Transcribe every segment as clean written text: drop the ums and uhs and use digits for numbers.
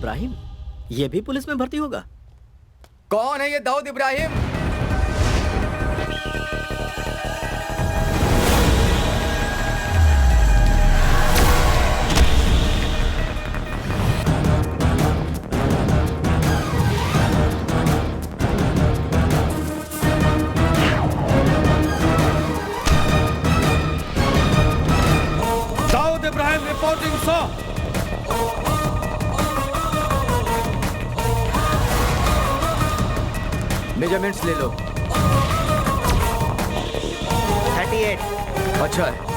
इब्राहिम, ये भी पुलिस में भर्ती होगा? कौन है ये Dawood Ibrahim? Dawood Ibrahim reporting sir. Measurements ले लो। 38। अच्छा है।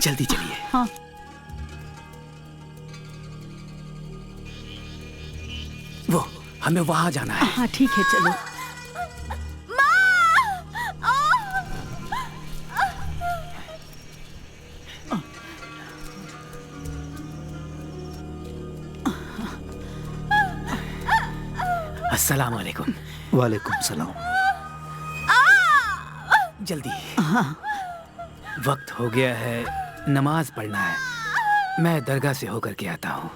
जल्दी चलिए। हाँ। वो हमें वहां जाना है। हाँ ठीक है, चलो। अस्सलाम वालेकुम। वालेकुम सलाम। जल्दी। हाँ। वक्त हो गया है, नमाज पढ़ना है। मैं दरगाह से होकर के आता हूँ।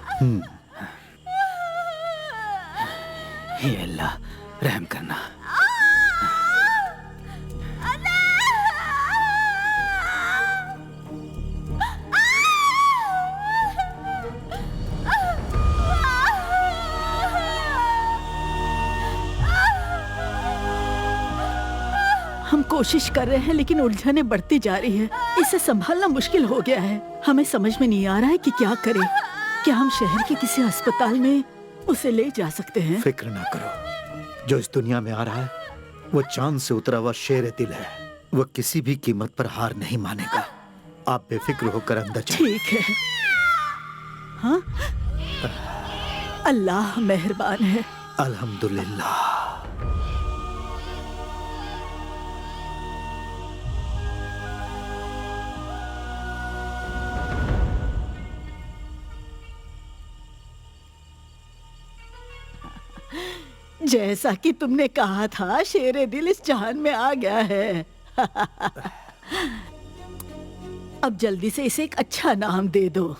हे अल्लाह, रहम करना। हम कोशिश कर रहे हैं लेकिन उलझनें बढ़ती जा रही है। इसे संभालना मुश्किल हो गया है। हमें समझ में नहीं आ रहा है कि क्या करें। क्या हम शहर के किसी अस्पताल में उसे ले जा सकते हैं? फिक्र ना करो, जो इस दुनिया में आ रहा है वो चांद से उतरा हुआ शेर दिल है। वो किसी भी कीमत पर हार नहीं मानेगा। आप बेफिक्र होकर अंदर जाइए। ठीक है। हाँ? अल्लाह मेहरबान है। अल्हम्दुलिल्लाह। जैसा कि तुमने कहा था, शेरे दिल इस जहान में आ गया है। अब जल्दी से इसे एक अच्छा नाम दे दो।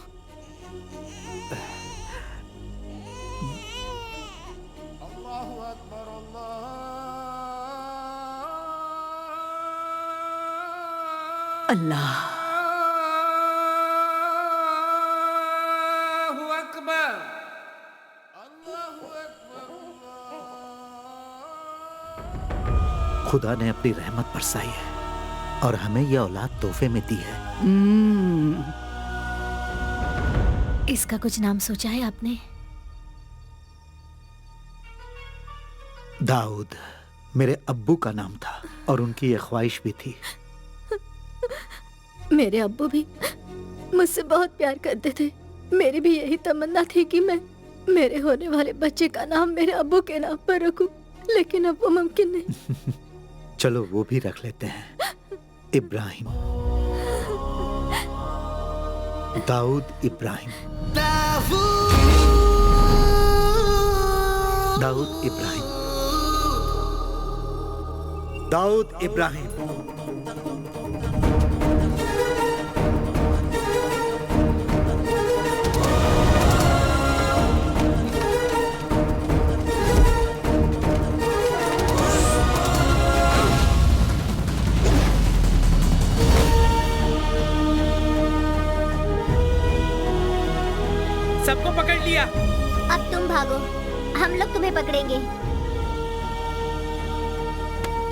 अल्लाह। खुदा ने अपनी रहमत बरसाई है और हमें यह औलाद तोहफे में दी है। इसका कुछ नाम सोचा है आपने? दाऊद मेरे अब्बू का नाम था और उनकी यह ख्वाहिश भी थी। मेरे अब्बू भी मुझसे बहुत प्यार करते थे। मेरी भी यही तमन्ना थी कि मैं मेरे होने वाले बच्चे का नाम मेरे अब्बू के नाम पर रखूं, लेकिन अब वो मुमकिन नहीं। चलो वो भी रख लेते हैं, इब्राहिम। दाऊद इब्राहिम। दाऊद इब्राहिम। दाऊद इब्राहिम। सबको पकड़ लिया। अब तुम भागो, हम लोग तुम्हें पकड़ेंगे।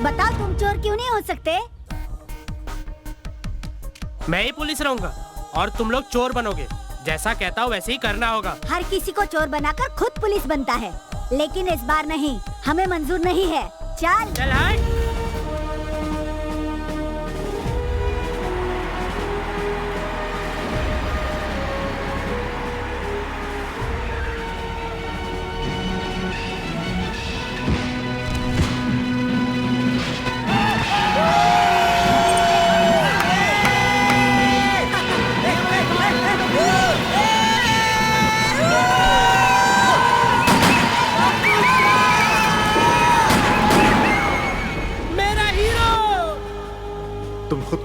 बताओ, तुम चोर क्यों नहीं हो सकते? मैं ही पुलिस रहूंगा और तुम लोग चोर बनोगे। जैसा कहता हूँ वैसे ही करना होगा। हर किसी को चोर बनाकर खुद पुलिस बनता है, लेकिन इस बार नहीं, हमें मंजूर नहीं है। चल चल हट।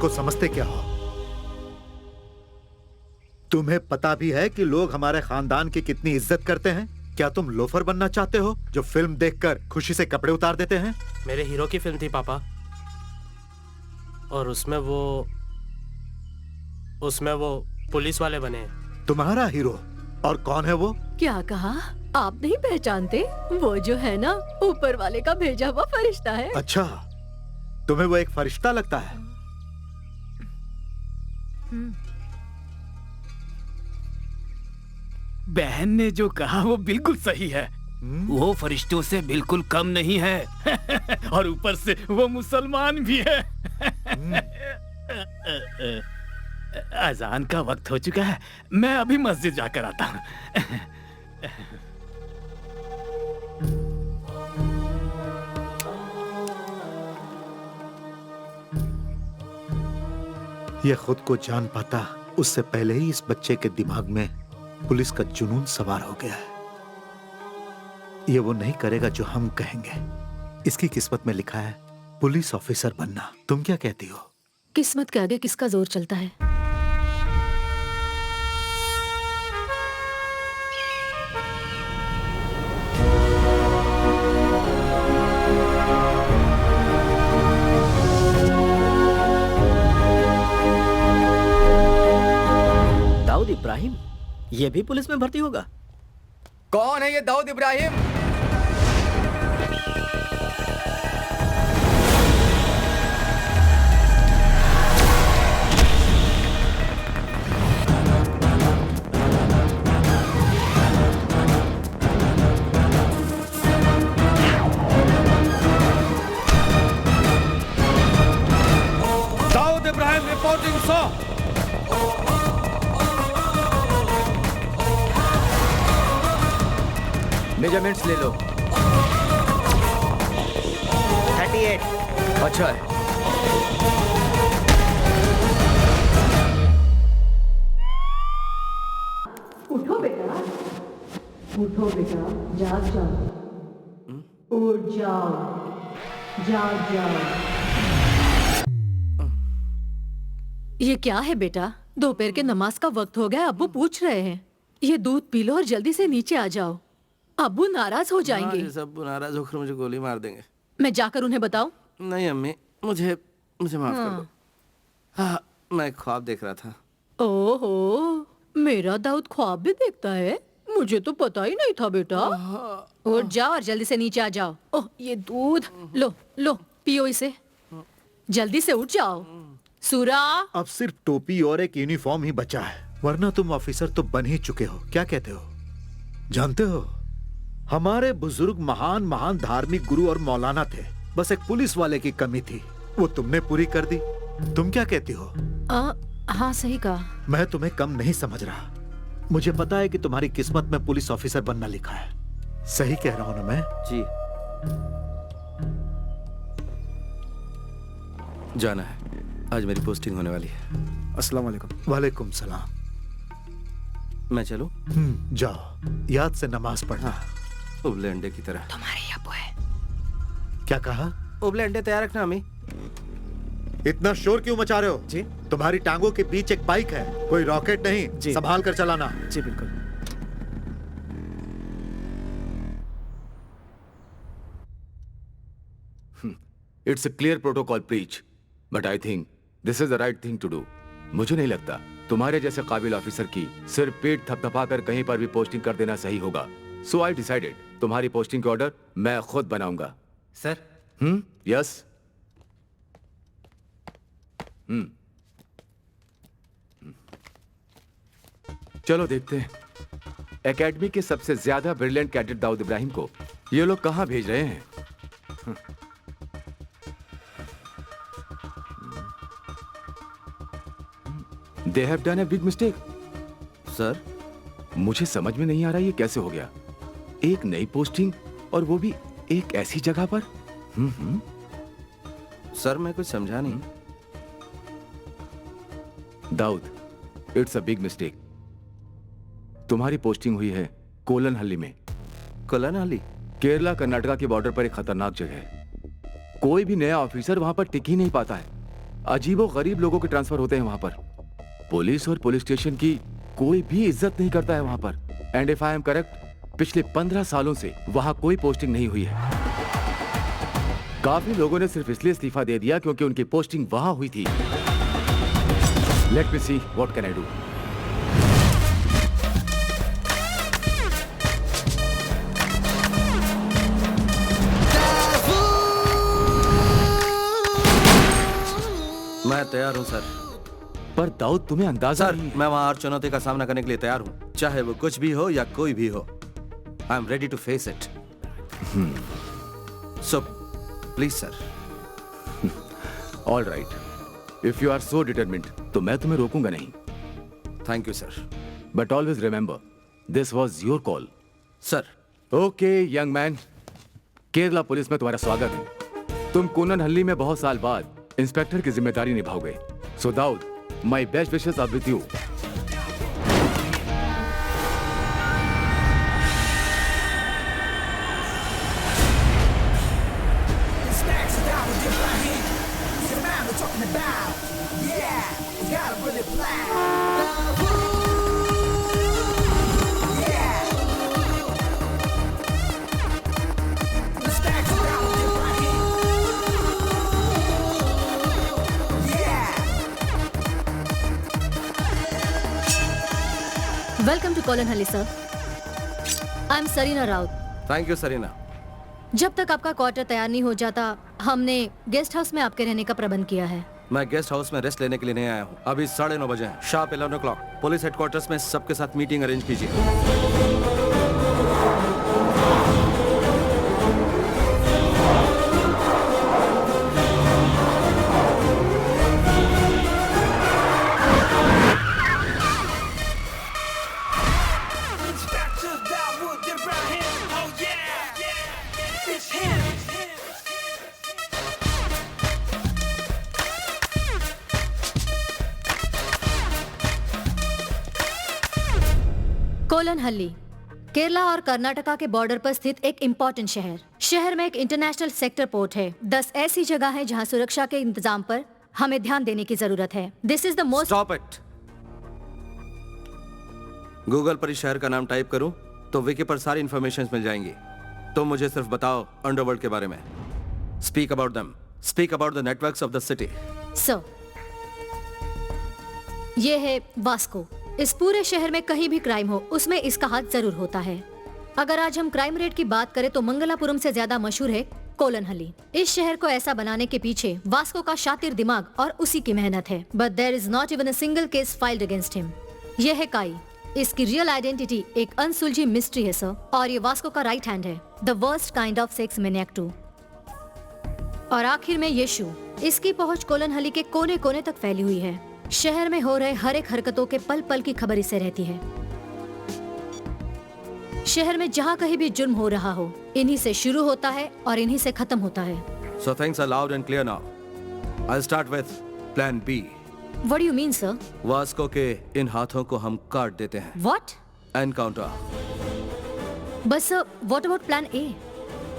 को समझते क्या हो? तुम्हें पता भी है कि लोग हमारे खानदान की कितनी इज्जत करते हैं? क्या तुम लोफर बनना चाहते हो जो फिल्म देखकर खुशी से कपड़े उतार देते हैं? मेरे हीरो की फिल्म थी पापा, और उसमें वो पुलिस वाले बने हैं। तुम्हारा हीरो? और कौन है वो? क्या कहा? आप नहीं पहचानते? वो जो है ना, ऊपर वाले का भेजा हुआ फरिश्ता है। अच्छा, तुम्हें वो एक फरिश्ता लगता है? बहन ने जो कहा वो बिल्कुल सही है। वो फरिश्तों से बिल्कुल कम नहीं है और ऊपर से वो मुसलमान भी है। अजान का वक्त हो चुका है, मैं अभी मस्जिद जाकर आता हूँ। ये खुद को जान पाता उससे पहले ही इस बच्चे के दिमाग में पुलिस का जुनून सवार हो गया है। ये वो नहीं करेगा जो हम कहेंगे। इसकी किस्मत में लिखा है पुलिस ऑफिसर बनना। तुम क्या कहती हो? किस्मत के आगे किसका जोर चलता है? दाऊद इब्राहिम ये भी पुलिस में भर्ती होगा? कौन है ये Dawood Ibrahim? Dawood Ibrahim reporting sir. Measurements ले लो। 38। अच्छा है। उठो बेटा, उठो बेटा, जाग जाओ, उठ जाओ, जाग जाओ। ये क्या है बेटा? दोपहर के नमाज का वक्त हो गया, अब्बू पूछ रहे हैं। ये दूध पी लो और जल्दी से नीचे आ जाओ, अब्बू नाराज हो जाएंगे। सब नाराज होकर मुझे गोली मार देंगे। मैं जाकर उन्हें बताऊं? नहीं अम्मी, मुझे माफ कर दो। हाँ, मैं ख्वाब देख रहा था। ओहो, मेरा दाऊद ख्वाब भी देखता है? मुझे तो पता ही नहीं था बेटा। उठ जाओ और जल्दी से नीचे आ जाओ। ओह, ये दूध लो लो, पियो इसे। जल्दी से उठ जाओ। सूरा, अब सिर्फ टोपी और एक यूनिफॉर्म ही बचा है, वरना तुम ऑफिसर तो बन ही चुके हो। क्या कहते हो? जानते हो, हमारे बुजुर्ग महान महान धार्मिक गुरु और मौलाना थे, बस एक पुलिस वाले की कमी थी, वो तुमने पूरी कर दी। तुम क्या कहती हो? हाँ सही कहा। मैं तुम्हें कम नहीं समझ रहा। मुझे पता है कि तुम्हारी किस्मत में पुलिस ऑफिसर बनना लिखा है। सही कह रहा हूं ना मैं? जी। जाना है, आज मेरी पोस्टिंग होने वाली है। अस्सलाम वालेकुम। वालेकुम सलाम। मैं चलूं? जाओ, याद से नमाज पढ़ना। उबले अंडे की तरह। तुम्हारे अब्बू है। क्या कहा? उबले अंडे तैयार रखना अम्मी। इतना शोर क्यों मचा रहे हो? जी, तुम्हारी टांगों के बीच एक बाइक है, कोई रॉकेट नहीं। जी। संभाल कर चलाना। जी बिल्कुल। It's a clear protocol breach, but I think this is the right thing to do. मुझे नहीं लगता तुम्हारे जैसे काबिल ऑफिसर की सिर्फ पेट थपथपा कर कहीं पर भी पोस्टिंग कर देना सही होगा। सो आई डिसाइडेड, तुम्हारी पोस्टिंग के ऑर्डर मैं खुद बनाऊंगा। सर। यस। चलो देखते हैं एकेडमी के सबसे ज्यादा ब्रिलियंट कैडेट दाऊद इब्राहिम को ये लोग कहां भेज रहे हैं। They have done a big mistake. Sir, मुझे समझ में नहीं आ रहा ये कैसे हो गया। एक नई पोस्टिंग और वो भी एक ऐसी जगह पर। सर मैं कुछ समझा नहीं। Dawood, it's a big mistake. तुम्हारी पोस्टिंग हुई है कोलनहल्ली में। कोलनहल्ली? केरला कर्नाटका के बॉर्डर पर एक खतरनाक जगह है। कोई भी नया ऑफिसर वहां पर टिक ही नहीं पाता है। अजीबो गरीब लोगों के ट्रांसफर होते हैं वहां पर। पुलिस और पुलिस स्टेशन की कोई भी इज्जत नहीं करता है वहां पर। And if I am correct, पिछले 15 सालों से वहां कोई पोस्टिंग नहीं हुई है। काफी लोगों ने सिर्फ इसलिए इस्तीफा दे दिया क्योंकि उनकी पोस्टिंग वहां हुई थी। Let me see what can I do. मैं तैयार हूं सर। पर दाऊद, तुम्हें अंदाजा सर, नहीं है। मैं वहां हर चुनौती का सामना करने के लिए तैयार हूं, चाहे वो कुछ भी हो या कोई भी हो। I am ready to face it. So please sir. All right, if you are so determined तो मैं तुम्हें रोकूंगा नहीं। Thank you sir. But always remember, this was your call. Sir. Okay young man, Kerala police में तुम्हारा स्वागत है। तुम कोननहल्ली में बहुत साल बाद इंस्पेक्टर की जिम्मेदारी निभाओगे। So Dawood, my best wishes are with you. Welcome to Kolanahalli sir. I am Sarina Raut. Thank you Sarina. जब तक आपका क्वार्टर तैयार नहीं हो जाता, हमने गेस्ट हाउस में आपके रहने का प्रबंध किया है। मैं गेस्ट हाउस में रेस्ट लेने के लिए नहीं आया हूँ। अभी 9:30 बजे हैं, शार्प 11 o'clock। पुलिस हेडक्वार्टर्स में सबके साथ मीटिंग अरेंज कीजिए। कोलनहल्ली केरला और कर्नाटका के बॉर्डर पर स्थित एक इम्पोर्टेंट शहर में एक इंटरनेशनल सेक्टर पोर्ट है। 10 ऐसी जगह है जहां सुरक्षा के इंतजाम पर हमें ध्यान देने की जरूरत है। This is the most. Stop it. Google पर इस शहर का नाम टाइप करूं तो विकी पर सारी इंफॉर्मेशन मिल जाएंगी। तो मुझे सिर्फ बताओ अंडरवर्ल्ड के बारे में। Speak about them. Speak about the networks of the city. Sir, ये है वास्को। इस पूरे शहर में कहीं भी क्राइम हो, उसमें इसका हाथ जरूर होता है। अगर आज हम क्राइम रेट की बात करें तो मंगलापुरम से ज्यादा मशहूर है कोलनहल्ली। इस शहर को ऐसा बनाने के पीछे वास्को का शातिर दिमाग और उसी की मेहनत है। But there is not even a single case filed against him. ये है काई। इसकी रियल आइडेंटिटी एक अनसुलझी मिस्ट्री है सर। और ये वास्को का राइट हैंड है, the worst kind of sex maniac too. और आखिर में यीशु। इसकी पहुंच कोलनहल्ली के कोने कोने तक फैली हुई है। शहर में हो रहे हर एक हरकतों के पल पल की खबर इसे रहती है। शहर में जहाँ कहीं भी जुर्म हो रहा हो, इन्हीं से शुरू होता है और इन्हीं से खत्म होता है। So things are loud and clear now. I'll start with Plan B. What do you mean, sir? Vasco के इन हाथों को हम काट देते हैं। What? एनकाउंटर। बस sir, what about Plan A?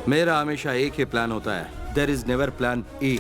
मेरा हमेशा एक ही प्लान होता है। There is never Plan E.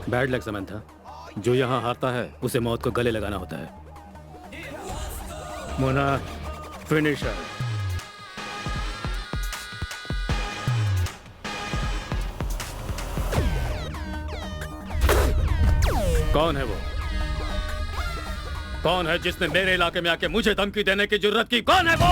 Bad luck Samantha. जो यहाँ हारता है उसे मौत को गले लगाना होता है। मोना, फिनिशर। कौन है वो? कौन है जिसने मेरे इलाके में आके मुझे धमकी देने की जुर्रत की? कौन है वो?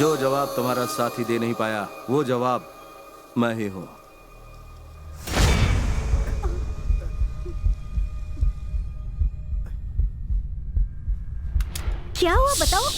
जो जवाब तुम्हारा साथी दे नहीं पाया वो जवाब मैं ही हूं। क्या हुआ बताओ?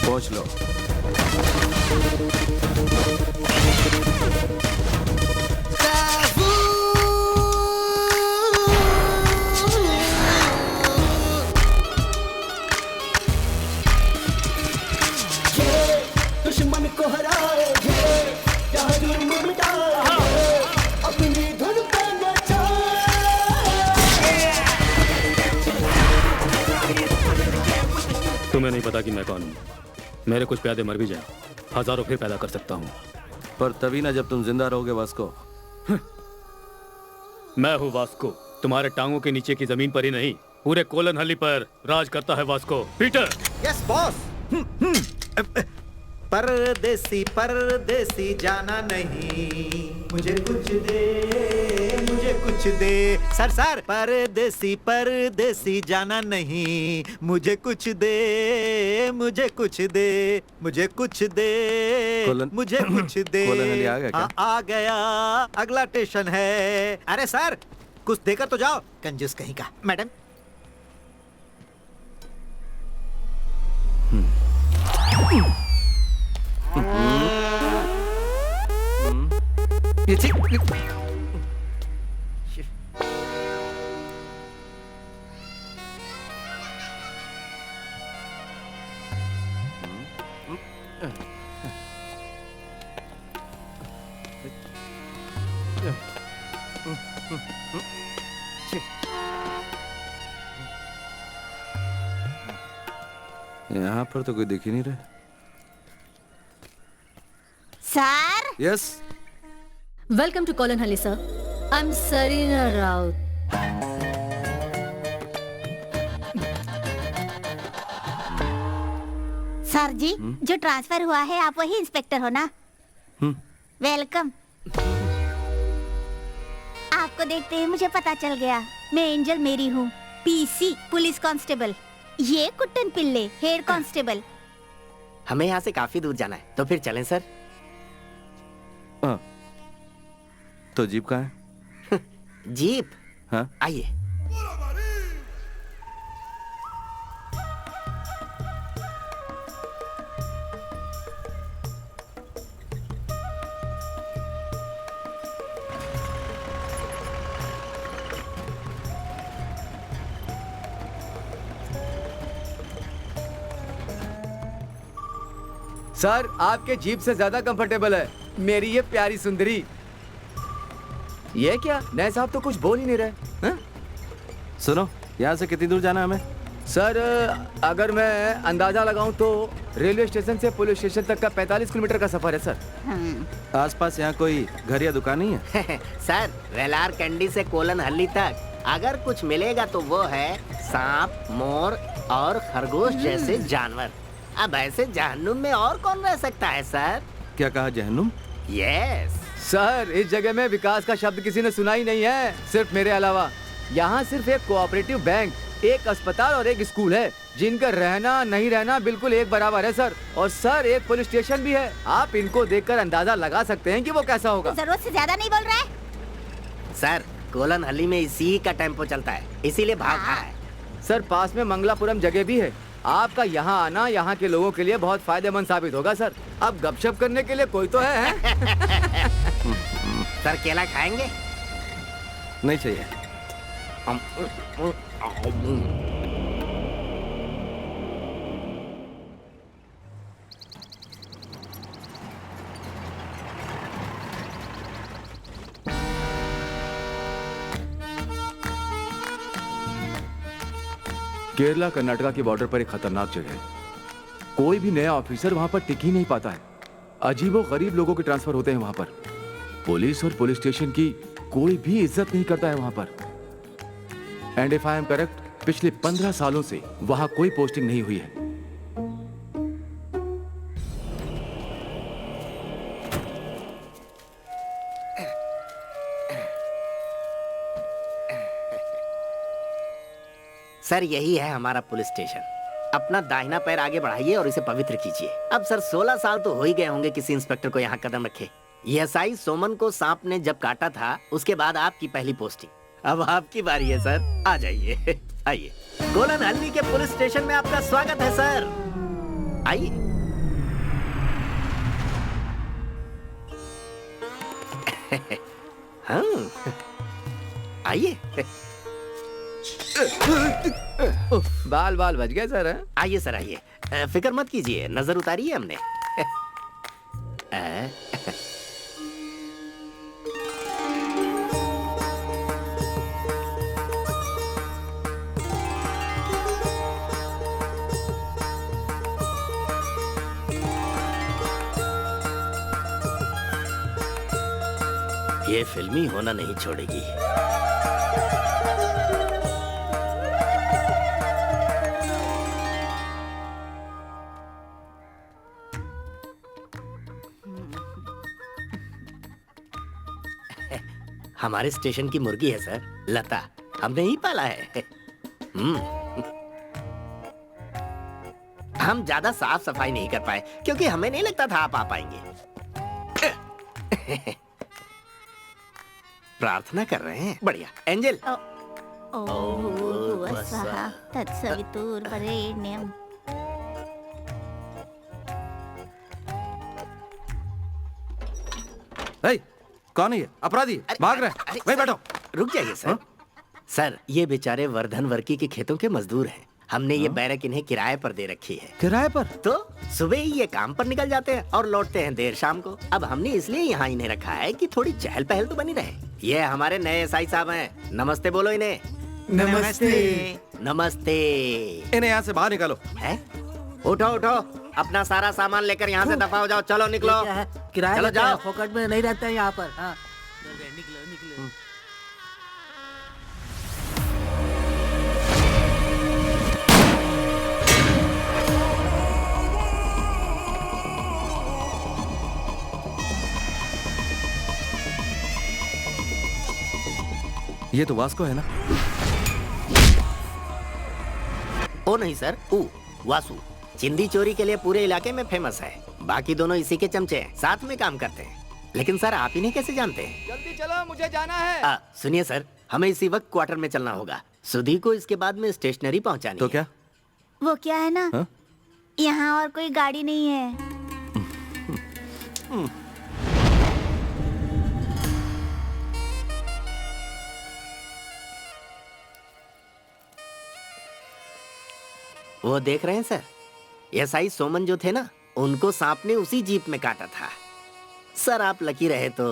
पहुंच लो। दुश्मन को हराए यहाँ जुर्म मिटाए अपनी धुन पे तुम्हें नहीं पता कि मैं कौन हूँ। मेरे कुछ प्यादे मर भी जाए, हजारों फिर पैदा कर सकता हूँ। पर तभी ना जब तुम जिंदा रहोगे वास्को। मैं हूँ वास्को। तुम्हारे टांगों के नीचे की जमीन पर ही नहीं, पूरे कोलन हल्ली पर राज करता है वास्को। पीटर। Yes boss. परदेसी परदेसी जाना नहीं, मुझे कुछ दे, मुझे कुछ दे। सर परदेसी परदेसी जाना नहीं, मुझे कुछ दे, मुझे कुछ दे, मुझे कुछ दे, मुझे कुछ दे। कोलन हल्ली आ गया क्या? आ गया, अगला स्टेशन है। अरे सर कुछ देकर तो जाओ, कंजूस कहीं का। मैडम यहाँ पर तो कोई दिख ही नहीं रहा। Sir yes welcome to Kolanhalli sir. I am Sarina Raut. Sir ji जो ट्रांसफर हुआ है आप वही इंस्पेक्टर हो ना? वेलकम। आपको देखते ही मुझे पता चल गया, मैं एंजल मेरी हूँ, पीसी पुलिस कांस्टेबल। ये कुट्टन पिल्ले हेड कांस्टेबल। हमें यहाँ से काफी दूर जाना है, तो फिर चलें सर। हाँ। तो जीप कहाँ है? जीप? हाँ आइए। सर आपके जीप से ज्यादा कंफर्टेबल है मेरी ये प्यारी सुंदरी। ये क्या नए साहब तो कुछ बोल ही नहीं रहे हैं? सुनो, यहाँ से कितनी दूर जाना है हमें? सर अगर मैं अंदाजा लगाऊं तो रेलवे स्टेशन से पुलिस स्टेशन तक का 45 किलोमीटर का सफर है सर। आसपास यहाँ कोई घर या दुकान नहीं है? सर वेलार कैंडी से कोलन हल्ली तक अगर कुछ मिलेगा तो वो है सांप, मोर और खरगोश जैसे जानवर। अब ऐसे जहन्नुम में और कौन रह सकता है सर? क्या कहा, जहन्नुम? यस सर इस जगह में विकास का शब्द किसी ने सुना ही नहीं है, सिर्फ मेरे अलावा। यहाँ सिर्फ एक कोऑपरेटिव बैंक, एक अस्पताल और एक स्कूल है, जिनका रहना नहीं रहना बिल्कुल एक बराबर है सर। और सर एक पुलिस स्टेशन भी है। आप इनको देखकर अंदाजा लगा सकते हैं कि वो कैसा होगा। जरूरत से ज्यादा नहीं बोल रहा है सर। कोलन हल्ली में इसी का टेम्पो चलता है, इसीलिए भाग रहा है। सर पास में मंगलापुरम जगह भी है। आपका यहाँ आना यहाँ के लोगों के लिए बहुत फायदेमंद साबित होगा सर। अब गपशप करने के लिए कोई तो है? सर केला खाएंगे? नहीं चाहिए। केरला कर्नाटका की बॉर्डर पर एक खतरनाक जगह है। कोई भी नया ऑफिसर वहां पर टिक ही नहीं पाता है। अजीबो गरीब लोगों के ट्रांसफर होते हैं वहां पर। पुलिस और पुलिस स्टेशन की कोई भी इज्जत नहीं करता है वहां पर। And if I am correct, पिछले 15 सालों से वहां कोई पोस्टिंग नहीं हुई है। सर यही है हमारा पुलिस स्टेशन। अपना दाहिना पैर आगे बढ़ाइए और इसे पवित्र कीजिए। अब सर 16 साल तो हो ही गए होंगे किसी इंस्पेक्टर को यहाँ कदम रखे। एसआई सोमन को सांप ने जब काटा था उसके बाद आपकी पहली पोस्टिंग। अब आपकी बारी है सर, आ जाइए। आइए, कोलन हल्ली के पुलिस स्टेशन में आपका स्वागत है सर। आइए। हाँ, आइए। बाल बाल बच गए सर। हैं? आइए सर, आइए। फिक्र मत कीजिए, नजर उतारी है हमने। ये फिल्मी होना नहीं छोड़ेगी। हमारे स्टेशन की मुर्गी है सर, लता। हमने ही पाला है। हम ज्यादा साफ सफाई नहीं कर पाए क्योंकि हमें नहीं लगता था आप आ पाएंगे। प्रार्थना कर रहे हैं। बढ़िया। एंजल। तत्सवितुर्वरेण्यं। कौन है ये? अपराधी भाग रहे हैं। वहीं बैठो। रुक जाइए सर। सर ये बेचारे वर्धन वर्की के खेतों के मजदूर हैं। हमने ये बैरक इन्हें किराए पर दे रखी है। किराए पर? तो सुबह ही ये काम पर निकल जाते हैं और लौटते हैं देर शाम को। अब हमने इसलिए यहाँ इन्हें रखा है कि थोड़ी चहल पहल तो बनी रहे। ये हमारे नए एसआई साहब हैं। नमस्ते बोलो इन्हें। नमस्ते। नमस्ते। इन्हें यहाँ से बाहर निकालो। है? उठो उठो, अपना सारा सामान लेकर यहाँ से दफा हो जाओ। चलो निकलो। चलो जाओ। फोकट में नहीं रहता है यहाँ पर। हाँ। निकलो निकलो। ये तो वास्को है ना? ओ नहीं सर, वासु। चिंदी चोरी के लिए पूरे इलाके में फेमस है। बाकी दोनों इसी के चमचे हैं, साथ में काम करते हैं। लेकिन सर आप इन्हें कैसे जानते हैं? जल्दी चलो, मुझे जाना है। सुनिए सर, हमें इसी वक्त क्वार्टर में चलना होगा। सुधी को इसके बाद में स्टेशनरी पहुंचानी तो है। क्या? वो क्या है ना, यहाँ और कोई गाड़ी नहीं है। वो देख रहे हैं सर, एसआई सोमन जो थे ना, उनको सांप ने उसी जीप में काटा था। सर आप लकी रहे तो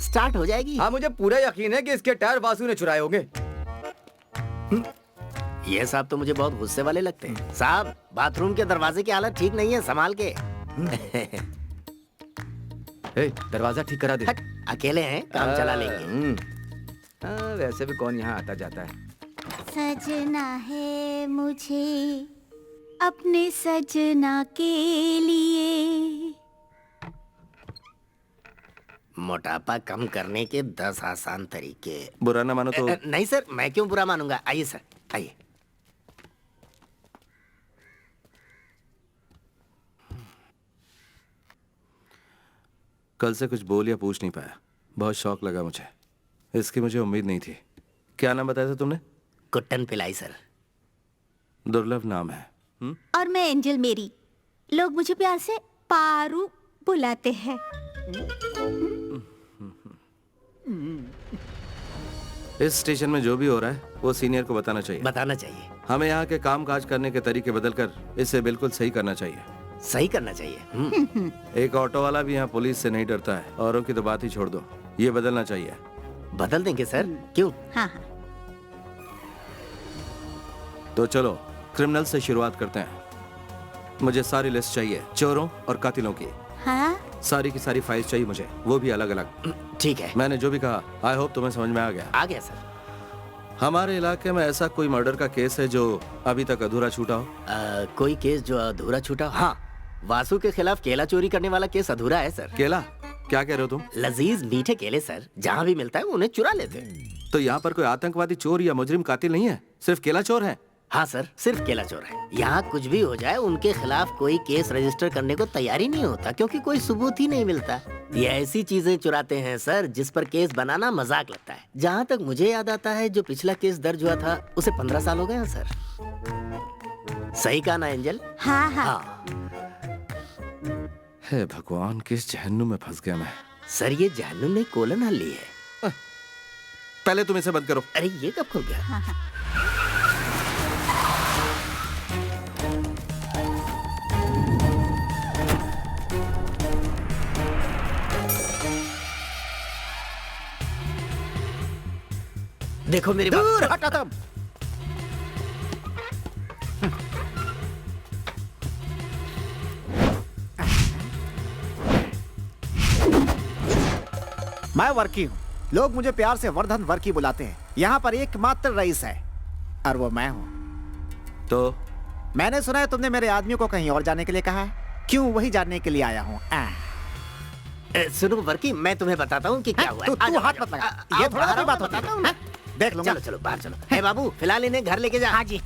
स्टार्ट हो जाएगी। हाँ, मुझे पूरा यकीन है कि इसके टायर वासु ने चुराए होंगे। ये साहब तो मुझे बहुत गुस्से वाले लगते हैं। साहब बाथरूम के दरवाजे की हालत ठीक नहीं है, संभाल के। दरवाजा ठीक करा दे। अकेले हैं, काम चला लेंगे। वैसे भी कौन यहाँ आता जाता है। सजना है मुझे अपने सजना के लिए। मोटापा कम करने के 10 आसान तरीके। बुरा ना मानो तो। नहीं सर, मैं क्यों बुरा मानूंगा। आइए सर, आइए। कल से कुछ बोल या पूछ नहीं पाया। बहुत शौक लगा मुझे। इसकी मुझे उम्मीद नहीं थी। क्या नाम बताया था तुमने? कुट्टन पिलाई सर। दुर्लभ नाम है। और मैं एंजल मेरी। लोग मुझे प्यार से पारू बुलाते हैं। इस स्टेशन में जो भी हो रहा है वो सीनियर को बताना चाहिए। बताना चाहिए। हमें यहाँ के काम काज करने के तरीके बदलकर इसे बिल्कुल सही करना चाहिए। सही करना चाहिए। एक ऑटो वाला भी यहाँ पुलिस से नहीं डरता है। औरों की तो बात ही छोड़ दो। ये बदलना चाहिए। बदल देंगे सर, क्यों? हाँ हाँ। तो चलो क्रिमिनल से शुरुआत करते हैं। मुझे सारी लिस्ट चाहिए चोरों और कातिलों की। हाँ सारी की सारी फाइल्स चाहिए मुझे, वो भी अलग अलग। ठीक है। मैंने जो भी कहा आई होप तुम्हें समझ में आ गया। आ गया सर। हमारे इलाके में ऐसा कोई मर्डर का केस है जो अभी तक अधूरा छूटा हो? कोई केस जो अधूरा छूटा हो? हाँ, वासु के खिलाफ केला चोरी करने वाला केस अधूरा है सर। केला? क्या कह रहे हो तुम? लजीज मीठे केले सर, जहाँ भी मिलता है उन्हें चुरा लेते हैं। तो यहाँ पर कोई आतंकवादी चोर या मुजरिम कातिल नहीं है, सिर्फ केला चोर है? हाँ सर, सिर्फ केला चोर है। यहाँ कुछ भी हो जाए उनके खिलाफ कोई केस रजिस्टर करने को तैयार ही नहीं होता, क्योंकि कोई सबूत ही नहीं मिलता। ये ऐसी चीजें चुराते हैं सर जिस पर केस बनाना मजाक लगता है। जहाँ तक मुझे याद आता है, जो पिछला केस दर्ज हुआ था उसे 15 साल हो गए हैं सर। सही कहा ना एंजल? हाँ हाँ। हे भगवान, किस जहन्नुम में फंस गया मैं। सर ये जहन्नुम नहीं, कोलन हल्ली है। पहले तुम इसे बंद करो। अरे ये कब खुल गया? हाँ, हाँ। देखो मेरी दूर बात। हटो तुम। मैं वर्की हूँ, लोग मुझे प्यार से वर्धन वर्की बुलाते हैं। यहाँ पर एकमात्र रईस है और वो मैं हूँ। तो मैंने सुना है तुमने मेरे आदमियों को कहीं और जाने के लिए कहा है। क्यों? वही जानने के लिए आया हूँ। सुनो वर्की, मैं तुम्हें बताता हूँ कि क्या हुआ है। तू हाथ मत लगा, ये थोड़ा कोई बात होती है। देख लूंगा। चलो चलो बाहर चलो। हे बाबू, फिलहाल इन्हें घर लेके जा। हाँ जी।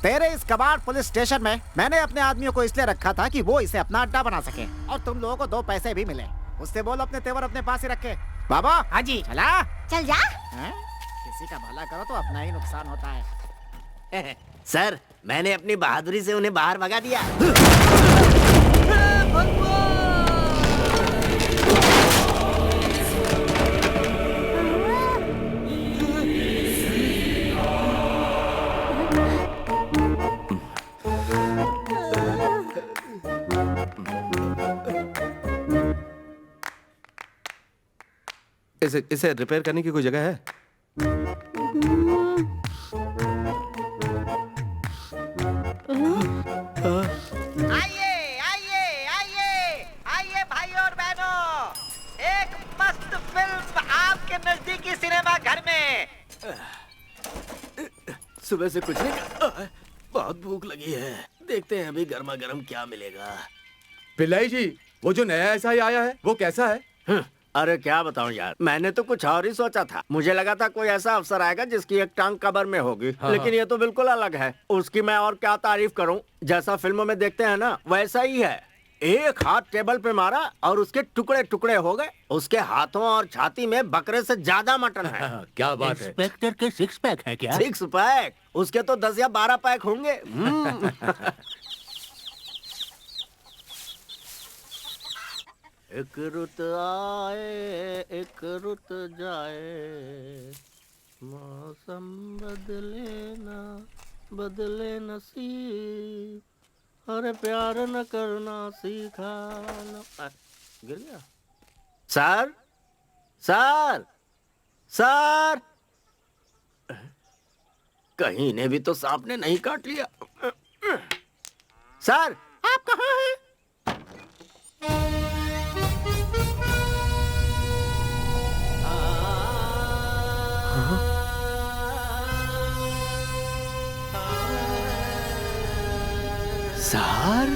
तेरे इस कबाड़ पुलिस स्टेशन में मैंने अपने आदमियों को इसलिए रखा था कि वो इसे अपना अड्डा बना सके, और तुम लोगों को 2 पैसे भी मिले। उससे बोल अपने तेवर अपने पास ही रखे। बाबा। हाँ जी। चला चल जा। किसी का भला करो तो अपना ही नुकसान होता है। सर, मैंने अपनी बहादुरी से उन्हें बाहर भगा दिया। इसे रिपेयर करने की कोई जगह है? आइए आइए आइए आइए भाई और बहनों, एक मस्त फिल्म आपके नजदीकी सिनेमा घर में। सुबह से कुछ नहीं खाया, बहुत भूख लगी है। देखते हैं अभी गर्मा गर्म क्या मिलेगा। पिल्लाई जी, वो जो नया एसआई आया है वो कैसा है? अरे क्या बताऊं यार, मैंने तो कुछ और ही सोचा था। मुझे लगा था कोई ऐसा अफसर आएगा जिसकी एक टांग कबर में होगी। हाँ, लेकिन ये तो बिल्कुल अलग है। उसकी मैं और क्या तारीफ करूं, जैसा फिल्मों में देखते हैं ना वैसा ही है। एक हाथ टेबल पे मारा और उसके टुकड़े टुकड़े हो गए। उसके हाथों और छाती में बकरे से ज्यादा मटन है। क्या बात है। इंस्पेक्टर के 6 पैक है क्या? 6 पैक? उसके तो 10 या 12 पैक होंगे। एक रुत आए एक रुत जाए, मौसम बदले ना बदले नसीब, अरे प्यार न करना सीखा न। गिर गया। सर सर सर, कहीं इन्हें भी तो सांप ने नहीं काट लिया। सर आप कहाँ हैं? सर,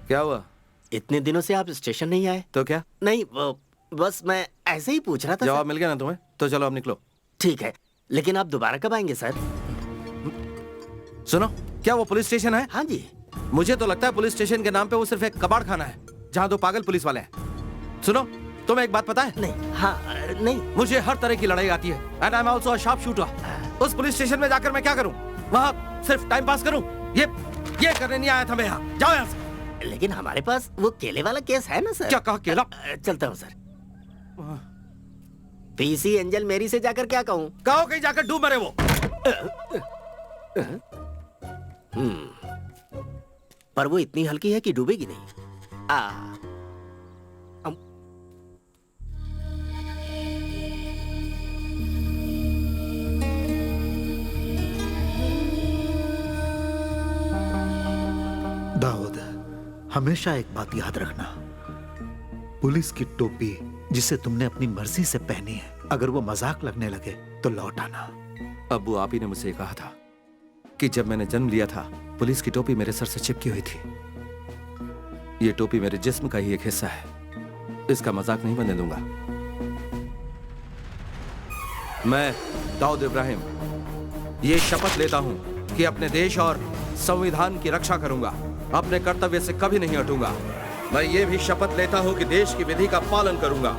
क्या हुआ? इतने दिनों से आप स्टेशन नहीं आए? तो क्या? नहीं, बस मैं ऐसे ही पूछ रहा था। जवाब मिल गया ना तुम्हें? तो चलो अब निकलो। ठीक है, लेकिन आप दोबारा कब आएंगे सर? सुनो, क्या वो पुलिस स्टेशन है? हाँ जी। मुझे तो लगता है पुलिस स्टेशन के नाम पे वो सिर्फ एक कबाड़ खाना है जहाँ 2 पागल पुलिस वाले हैं। सुनो, तुम्हें एक बात पता है? नहीं। हाँ नहीं। मुझे हर तरह की लड़ाई आती है। And I am also a sharp shooter. उस पुलिस स्टेशन में जाकर मैं क्या करूं? वहाँ सिर्फ टाइम पास करूं? ये करने नहीं आया था मैं यहाँ। जाओ यहाँ से। लेकिन हमारे पास वो केले वाला केस है ना सर? क्या कहा? केला? चलता हूँ सर। पीसी एंजल मेरी से जाकर क्या कहूँ? कहो कहीं जाकर डूब मरे वो। पर वो इतनी हल्की है कि डूबेगी नहीं। दाऊद, हमेशा एक बात याद रखना, पुलिस की टोपी जिसे तुमने अपनी मर्जी से पहनी है, अगर वो मजाक लगने लगे तो लौट आना। अब्बू, आप ही ने मुझसे कहा था कि जब मैंने जन्म लिया था पुलिस की टोपी मेरे सर से चिपकी हुई थी। ये टोपी मेरे जिस्म का ही एक हिस्सा है, इसका मजाक नहीं बनने दूंगा। मैं दाऊद इब्राहिम ये शपथ लेता हूं कि अपने देश और संविधान की रक्षा करूंगा, अपने कर्तव्य से कभी नहीं हटूंगा। मैं ये भी शपथ लेता हूं कि देश की विधि का पालन करूंगा,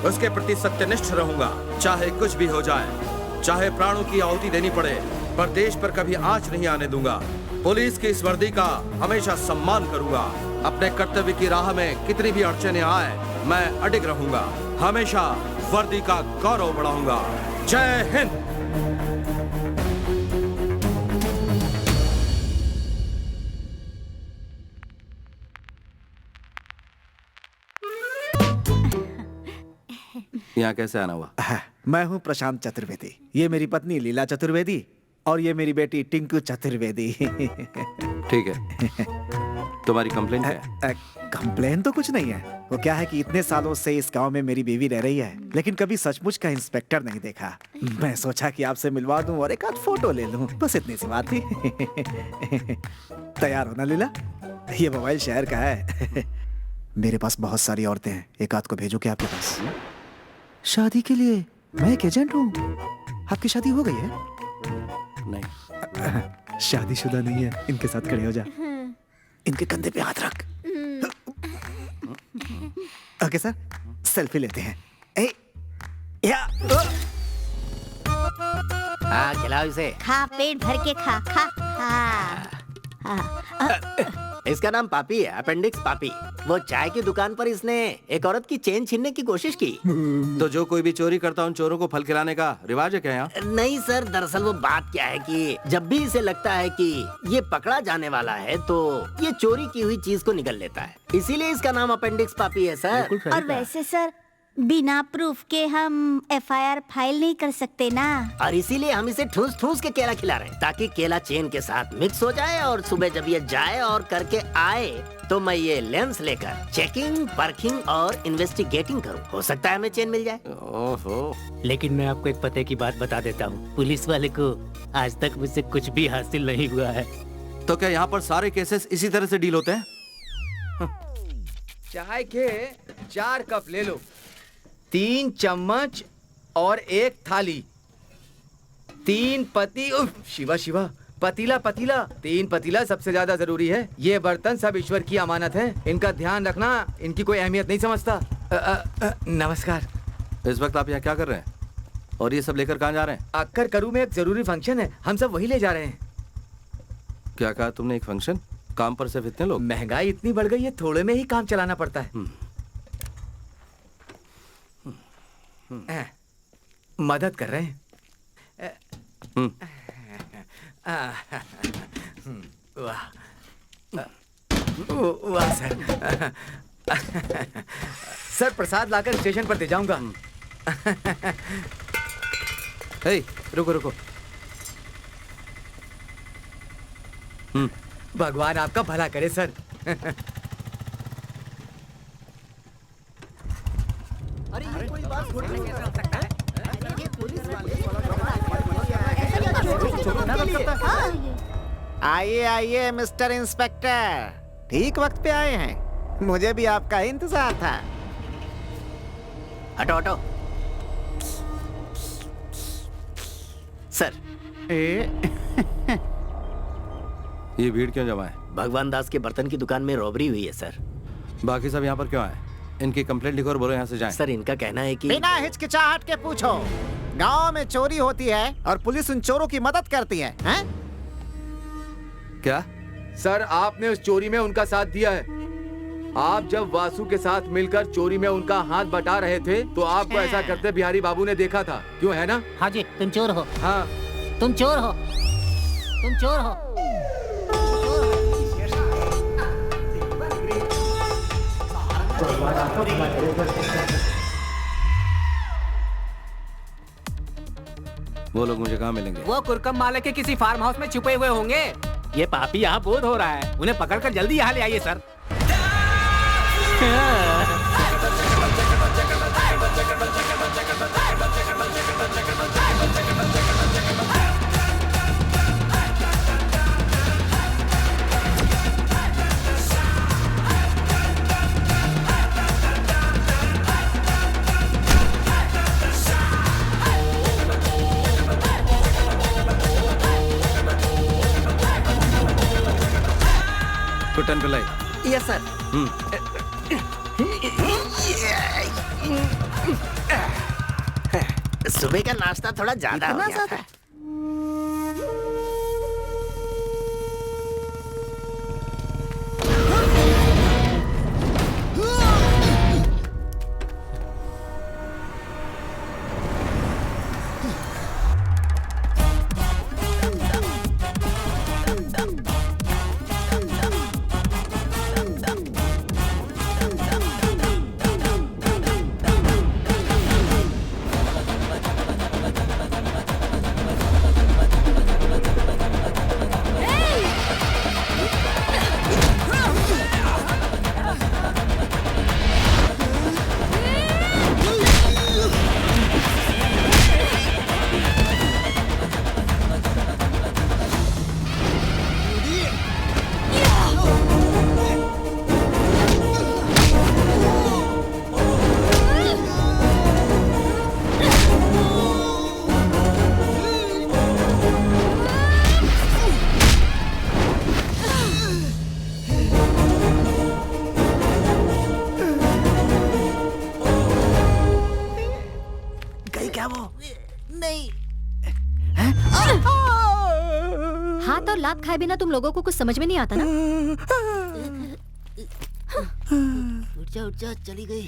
उसके प्रति सत्यनिष्ठ रहूंगा, चाहे कुछ भी हो जाए, चाहे प्राणों की आहुति देनी पड़े, पर देश पर कभी आंच नहीं आने दूंगा। पुलिस की इस वर्दी का हमेशा सम्मान करूंगा। अपने कर्तव्य की राह में कितनी भी अड़चने आए, मैं अडिग रहूंगा, हमेशा वर्दी का गौरव बढ़ाऊंगा। जय हिंद। यहाँ कैसे आना हुआ? मैं हूँ प्रशांत चतुर्वेदी, ये मेरी पत्नी लीला चतुर्वेदी और ये मेरी बेटी टिंकू चतुर्वेदी। ठीक है, तुम्हारी कंप्लेन क्या है? कंप्लेन तो कुछ नहीं है। वो क्या है कि इतने सालों से इस गांव में मेरी बीवी रह रही है, लेकिन कभी सचमुच का इंस्पेक्टर नहीं देखा। मैं सोचा कि आपसे मिलवा दूं और एक आध फोटो ले लूं, बस इतनी सी बात थी। तैयार हो ना लीला? ये मोबाइल शहर का है। मेरे पास बहुत सारी औरतें हैं, एक आध को भेजो क्या आपके पास? शादी के लिए मैं एक एजेंट हूँ। आपकी शादी हो गई है? नहीं। शादीशुदा नहीं है। इनके साथ खड़े हो जा, इनके कंधे पे हाथ रख। ओके सर, सेल्फी लेते हैं। हाँ, खिलाओ इसे। खा, पेट भर के खा खा। इसका नाम पापी है, अपेंडिक्स पापी। वो चाय की दुकान पर इसने एक औरत की चेन छीनने की कोशिश की। तो जो कोई भी चोरी करता उन चोरों को फल खिलाने का रिवाज है क्या यहाँ? नहीं सर, दरअसल वो बात क्या है कि जब भी इसे लगता है कि ये पकड़ा जाने वाला है तो ये चोरी की हुई चीज को निगल लेता है, इसीलिए इसका नाम अपेंडिक्स पापी है सर। और वैसे सर, बिना प्रूफ के हम FIR फाइल नहीं कर सकते ना। और इसीलिए हम इसे ठूस ठूस के केला खिला रहे हैं, ताकि केला चेन के साथ मिक्स हो जाए और सुबह जब ये जाए और करके आए तो मैं ये लेंस लेकर चेकिंग, परखिंग और इन्वेस्टिगेटिंग करूं। हो सकता है हमें चेन मिल जाए। ओहो। लेकिन मैं आपको एक पते की बात बता देता हूँ, पुलिस वाले को आज तक मुझसे कुछ भी हासिल नहीं हुआ है। तो क्या यहाँ पर सारे केसेस इसी तरह से डील होते हैं? चाय के 4 कप ले लो, 3 चम्मच और 1 थाली, 3 पति, शिवा शिवा, पतीला पतीला, 3 पतीला सबसे ज्यादा जरूरी है। ये बर्तन सब ईश्वर की अमानत है, इनका ध्यान रखना, इनकी कोई अहमियत नहीं समझता। नमस्कार। इस वक्त आप यहाँ क्या कर रहे हैं और ये सब लेकर कहाँ जा रहे हैं? अक्कर करू में एक जरूरी फंक्शन है, हम सब वही ले जा रहे हैं। क्या कहा तुमने? एक फंक्शन? काम पर सिर्फ इतने लोग? महंगाई इतनी बढ़ गई है, थोड़े में ही काम चलाना पड़ता है। मदद कर रहे हैं। वाह वाह सर। सर, प्रसाद लाकर स्टेशन पर दे जाऊंगा। रुको रुको। भगवान आपका भला करे सर। अरे ये कोई बात छोटी कैसे हो सकता है? ये पुलिस वाले आइए आइए मिस्टर इंस्पेक्टर, ठीक वक्त पे आए हैं। मुझे भी आपका इंतजार था। हटो हटो। सर, ये भीड़ क्यों जमा है? भगवान दास के बर्तन की दुकान में रॉबरी हुई है सर। बाकी सब यहाँ पर क्यों आए? इनकी कंप्लेंट लिखो और बोलो यहाँ से जाएं। सर, इनका कहना है कि बिना हिचकिचाहट के पूछो। गांव में चोरी होती है और पुलिस उन चोरों की मदद करती है, हैं? क्या? सर, आपने उस चोरी में उनका साथ दिया है। आप जब वासु के साथ मिलकर चोरी में उनका हाथ बटा रहे थे तो आपको ऐसा करते बिहारी बाबू ने देखा था, क्यों है ना? हाँ जी, तुम चोर हो। हाँ, तुम चोर हो, तुम चोर हो। वो लोग मुझे कहाँ मिलेंगे? वो कुरकम माले के किसी फार्म हाउस में छुपे हुए होंगे। ये पापी यहाँ बोध हो रहा है, उन्हें पकड़कर जल्दी यहाँ ले आइए sir. Kuttan Pillai. Yes sir. सुबह का नाश्ता थोड़ा ज्यादा हो गया था। हाथ और लात खाए बिना तुम लोगों को कुछ समझ में नहीं आता ना? उठ जा चली गई।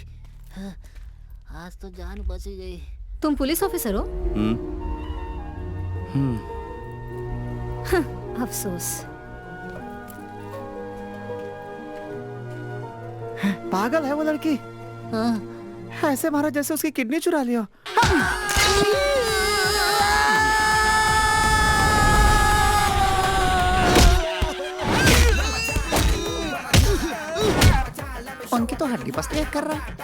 आज तो जान बच गई। तुम पुलिस ऑफिसर हो? अफसोस। पागल है वो लड़की। ऐसे मारा जैसे उसकी किडनी चुरा लिया। उनकी तो हड्डी पसली कर रहा है।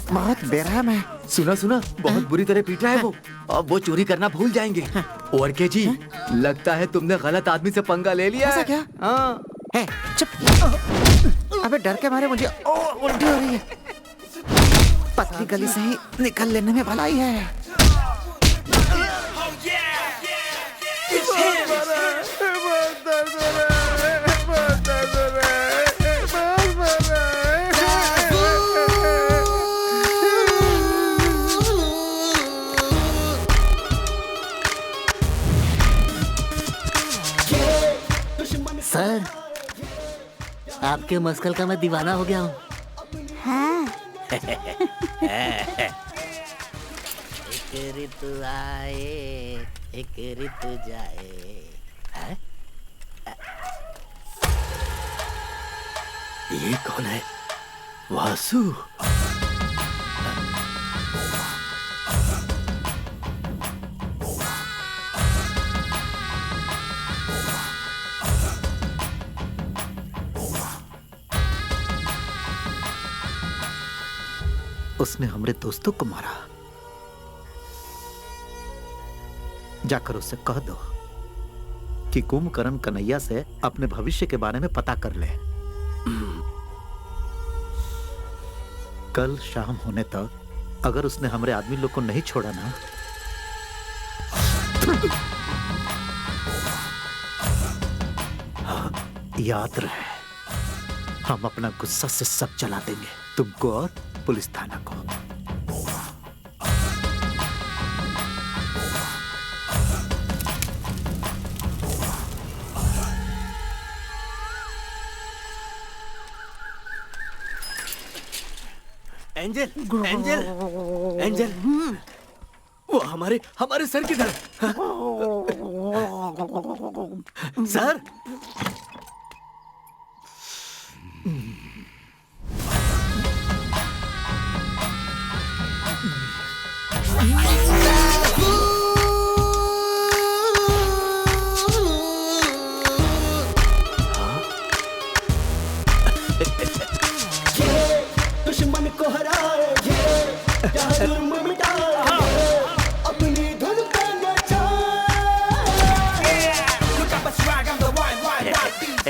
बहुत बेरहम है। सुना सुना बहुत बुरी तरह पीटा है वो। अब वो चोरी करना भूल जाएंगे। और के जी लगता है तुमने गलत आदमी से पंगा ले लिया है। क्या? हाँ। चुप। अबे डर के मारे मुझे उल्टी हो रही है। पतली गली से ही निकल लेने में भलाई है। सर, आपके मस्कल का मैं दीवाना हो गया हूँ। हाँ। एक ऋतु आए, एक ऋतु जाए। ये कौन है? वासु। उसने हमारे दोस्तों को मारा। जाकर उससे कह दो कि कुंभकर्ण कन्हैया से अपने भविष्य के बारे में पता कर ले। कल शाम होने तक अगर उसने हमारे आदमी लोग को नहीं छोड़ा ना, हाँ, याद रहे हम अपना गुस्सा से सब चला देंगे, तुमको और पुलिस थाना को। एंजल, एंजल, एंजल, वो हमारे सर किधर? सर,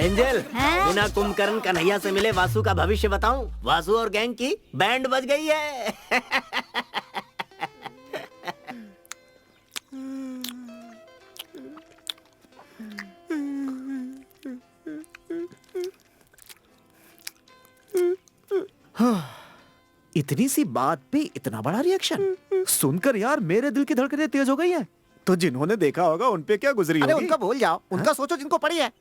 एंजल, हाँ? बिना कुंभकर्ण कन्हैया से मिले वासु का भविष्य बताऊं? वासु और गैंग की बैंड बज गई है। इतनी सी बात पे इतना बड़ा रिएक्शन सुनकर यार मेरे दिल की धड़कनें तेज हो गई हैं। तो जिन्होंने देखा होगा उन पे क्या गुजरी होगी? अरे उनका भूल जाओ, उनका सोचो जिनको पड़ी है।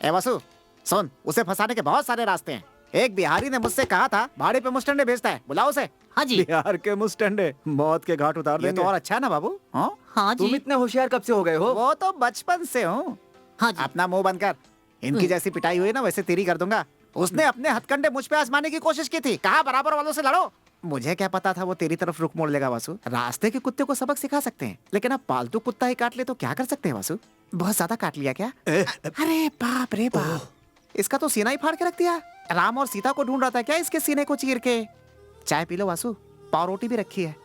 ए वासु, सुन, उसे फंसाने के बहुत सारे रास्ते हैं। एक बिहारी ने मुझसे कहा था भाड़े पे मुस्टंडे भेजता है, बुलाओ उसे। हाँ जी। बिहार के मुस्टंडे मौत के घाट उतार ये देंगे। तो और अच्छा है ना बाबू? हाँ हाँ तुम जी। इतने होशियार कब से हो गए हो? वो तो बचपन से हूँ। हाँ जी। अपना मुंह बंद कर। इनकी जैसी पिटाई हुई ना वैसे तेरी कर दूंगा। उसने अपने हथकंडे मुझ पे आजमाने की कोशिश की थी, कहा बराबर वालों से लड़ो। मुझे क्या पता था वो तेरी तरफ रुख मोड़ लेगा वासु। रास्ते के कुत्ते को सबक सिखा सकते हैं, लेकिन अब पालतू कुत्ता ही काट ले तो क्या कर सकते हैं वासु? बहुत ज्यादा काट लिया क्या? अरे बाप रे बाप, इसका तो सीना ही फाड़ के रख दिया। राम और सीता को ढूंढ रहा था क्या इसके सीने को चीर के? चाय पी लो वासु, पाव रोटी भी रखी है।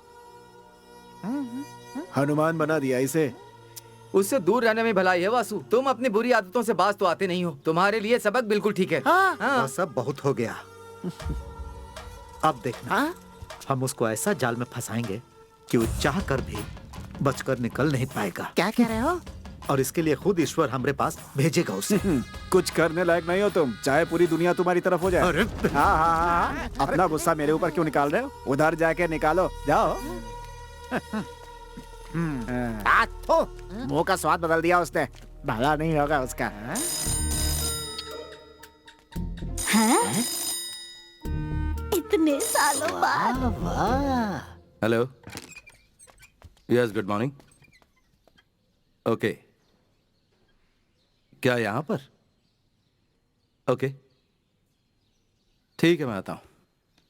हनुमान बना दिया इसे। उससे दूर रहने में भलाई है वासु। तुम अपनी बुरी आदतों से बाज तो आते नहीं हो। तुम्हारे लिए सबक बिल्कुल ठीक है। हाँ। सब बहुत हो गया। अब देखना, हम उसको ऐसा जाल में फंसाएंगे कि वो चाह कर भी बचकर निकल नहीं पाएगा। क्या कह रहे हो? और इसके लिए खुद ईश्वर हमारे पास भेजेगा उसे। कुछ करने लायक नहीं हो तुम, चाहे पूरी दुनिया तुम्हारी तरफ हो जाए। हाँ हाँ हाँ, अपना गुस्सा मेरे ऊपर क्यों निकाल रहे हो? उधर जाके निकालो, जाओ। मुंह का स्वाद बदल दिया उसने, भला नहीं होगा उसका। हाँ? इतने सालों बाद। Hello, yes, good morning. Okay, क्या यहाँ पर? ओके, ठीक है, मैं आता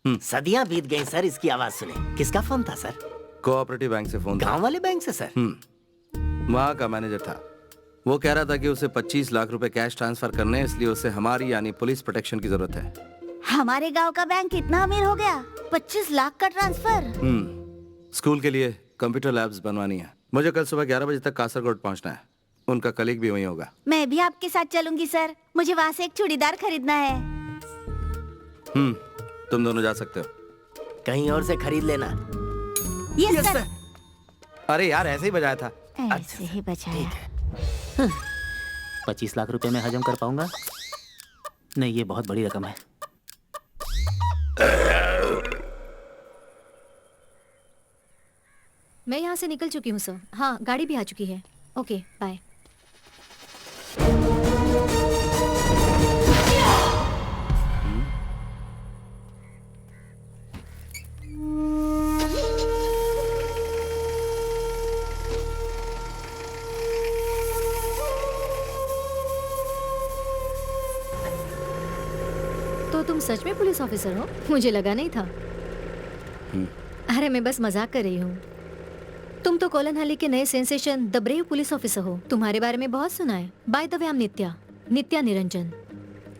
हूँ। सदियां बीत गई सर, इसकी आवाज सुने। किसका फोन था सर? कोऑपरेटिव बैंक से फोन था। गांव वाले बैंक से सर? वहाँ का मैनेजर था। वो कह रहा था कि उसे 25 लाख रुपए कैश ट्रांसफर करने हैं, इसलिए उसे हमारी यानी पुलिस प्रोटेक्शन की जरूरत है। हमारे गांव का बैंक कितना अमीर हो गया? 25 लाख का ट्रांसफर। स्कूल के लिए कंप्यूटर लैब्स बनवानी है। मुझे कल सुबह 11 बजे तक कासरगोड पहुंचना है। उनका कलीग भी वहीं होगा। मैं भी आपके साथ चलूंगी सर, मुझे वहाँ से एक चूड़ीदार खरीदना है। तुम दोनों जा सकते हो। कहीं और से खरीद लेना। Yes sir. अरे यार, ऐसे ही बजाया था। ऐसे ही बचाया। 25 लाख रुपए में हजम कर पाऊंगा? नहीं, ये बहुत बड़ी रकम है। मैं यहाँ से निकल चुकी हूँ सर। हाँ, गाड़ी भी आ चुकी है। Okay, bye. तो तुम सच में पुलिस ऑफिसर हो? मुझे लगा नहीं था। अरे मैं बस मजाक कर रही हूँ। तुम तो कोलनहल्ली के नए sensation the brave police officer हो। तुम्हारे बारे में बहुत सुना है। By the way, I am Nitya Niranjan.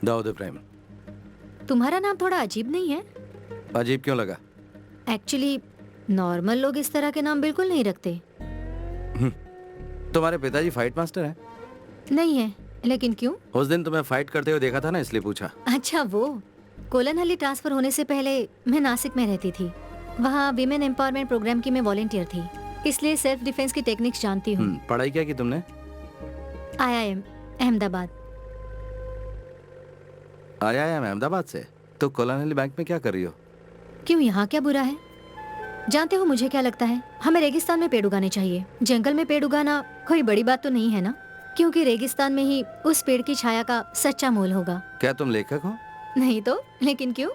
Dawood Ibrahim. तुम्हारा नाम थोड़ा अजीब नहीं है? अजीब क्यों लगा? एक्चुअली नॉर्मल लोग इस तरह के नाम बिल्कुल नहीं रखते। तुम्हारे पिताजी फाइट मास्टर हैं? नहीं है, लेकिन क्यों? उस दिन तुम्हें फाइट करते हुए देखा था ना, इसलिए पूछा। अच्छा, वो कोलनहल्ली ट्रांसफर होने से पहले मैं नासिक में रहती थी। वहाँ विमेन एम्पावरमेंट प्रोग्राम की मैं वॉलंटियर थी, इसलिए सेल्फ डिफेंस की टेक्निक्स जानती हूँ। पढ़ाई क्या की तुमने? IIM अहमदाबाद। IIM अहमदाबाद से? तो कोलनहल्ली बैंक में क्या कर रही हो? क्यों, यहाँ क्या बुरा है? जानते हो मुझे क्या लगता है? हमें रेगिस्तान में पेड़ उगाने चाहिए। जंगल में पेड़ उगाना कोई बड़ी बात तो नहीं है ना, क्योंकि रेगिस्तान में ही उस पेड़ की छाया का सच्चा मोल होगा। क्या तुम लेखक हो? नहीं तो, लेकिन क्यों?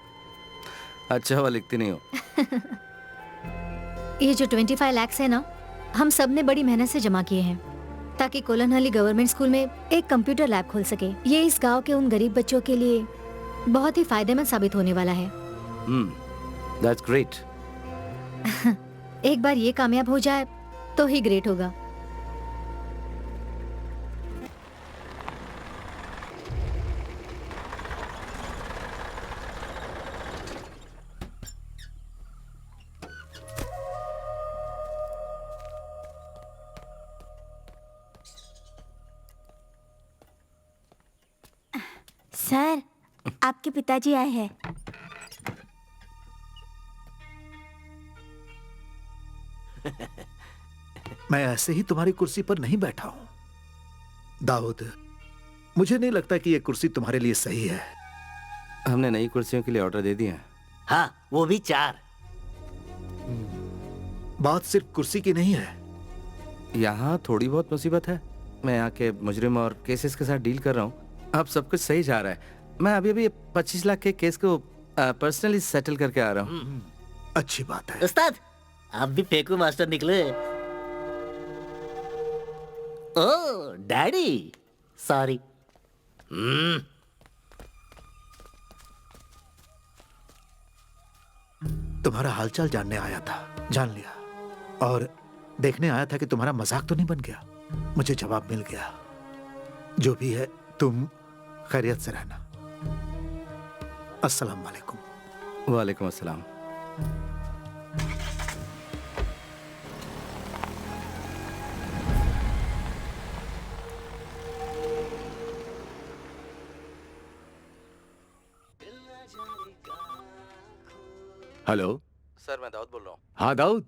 अच्छा हुआ लिखती नहीं हो। ये जो 25 लाख है ना, हम सब ने बड़ी मेहनत से जमा किए हैं ताकि कोलनहल्ली गवर्नमेंट स्कूल में एक कंप्यूटर लैब खोल सके। ये इस गांव के उन गरीब बच्चों के लिए बहुत ही फायदेमंद साबित होने वाला है। That's great. एक बार ये कामयाब हो जाए तो ही ग्रेट होगा। सर, आपके पिताजी आए हैं। मैं ऐसे ही तुम्हारी कुर्सी पर नहीं बैठा हूं दाऊद। मुझे नहीं लगता कि यह कुर्सी तुम्हारे लिए सही है। हमने नई कुर्सियों के लिए ऑर्डर दे दिया है। हाँ, वो भी 4। बात सिर्फ कुर्सी की नहीं है। यहाँ थोड़ी बहुत मुसीबत है। मैं यहाँ के मुजरिम और केसेस के साथ डील कर रहा हूँ। अब सब कुछ सही जा रहा है। मैं अभी 25 लाख के केस को पर्सनली सेटल करके आ रहा हूँ। अच्छी बात है। उस्ताद, आप भी फेंकू मास्टर निकले। ओह डैडी, सॉरी। तुम्हारा हालचाल जानने आया था, जान लिया। और देखने आया था कि तुम्हारा मजाक तो नहीं बन गया। मुझे जवाब मिल गया। जो भी है, तुम खैरियत से रहना। अस्सलाम वालेकुम। वालेकुम अस्सलाम। हेलो सर, मैं दाऊद बोल रहा हूँ। हाँ दाऊद,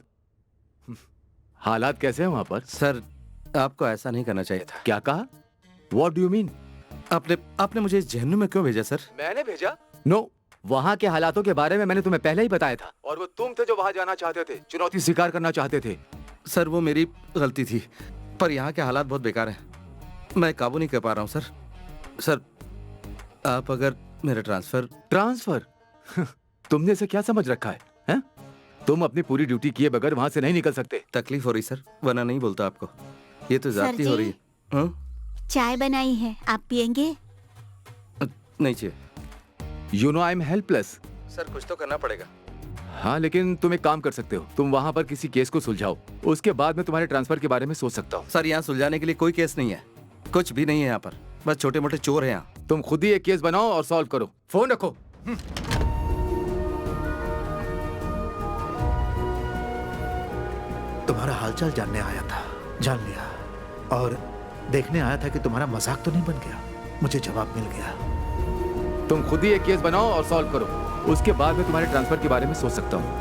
हालात कैसे हैं वहां पर? सर, आपको ऐसा नहीं करना चाहिए था। क्या कहा? What do you mean? आपने मुझे इस जहन्नुम में क्यों भेजा सर? मैंने भेजा? नो, वहाँ के हालातों के बारे में मैंने तुम्हें पहले ही बताया था। और वो तुम थे जो वहाँ जाना चाहते थे, चुनौती स्वीकार करना चाहते थे। सर, वो मेरी गलती थी, पर यहाँ के हालात बहुत बेकार हैं। मैं काबू नहीं कर पा रहा हूँ सर। सर, आप अगर मेरा ट्रांसफर तुमने इसे क्या समझ रखा है, हैं? तुम अपनी पूरी ड्यूटी किए बगैर वहाँ से नहीं निकल सकते। तकलीफ हो रही सर, वरना नहीं बोलता आपको। ये तो ज्यादती हो रही है। हाँ? चाय बनाई है, आप पियेंगे? नहीं चाहिए। You know I am helpless. Sir, कुछ तो करना पड़ेगा। हाँ, लेकिन तुम एक काम कर सकते हो। तुम वहाँ पर किसी केस को सुलझाओ, उसके बाद मैं तुम्हारे ट्रांसफर के बारे में सोच सकता हूँ। सर, यहाँ सुलझाने के लिए कोई केस नहीं है, कुछ भी नहीं है यहाँ पर। बस छोटे मोटे चोर हैं यहाँ। तुम खुद ही एक केस बनाओ और सॉल्व करो। फोन रखो। तुम्हारा हालचाल जानने आया था, जान लिया। और देखने आया था कि तुम्हारा मजाक तो नहीं बन गया। मुझे जवाब मिल गया। तुम खुद ही एक केस बनाओ और सॉल्व करो, उसके बाद मैं तुम्हारे ट्रांसफर के बारे में सोच सकता हूँ।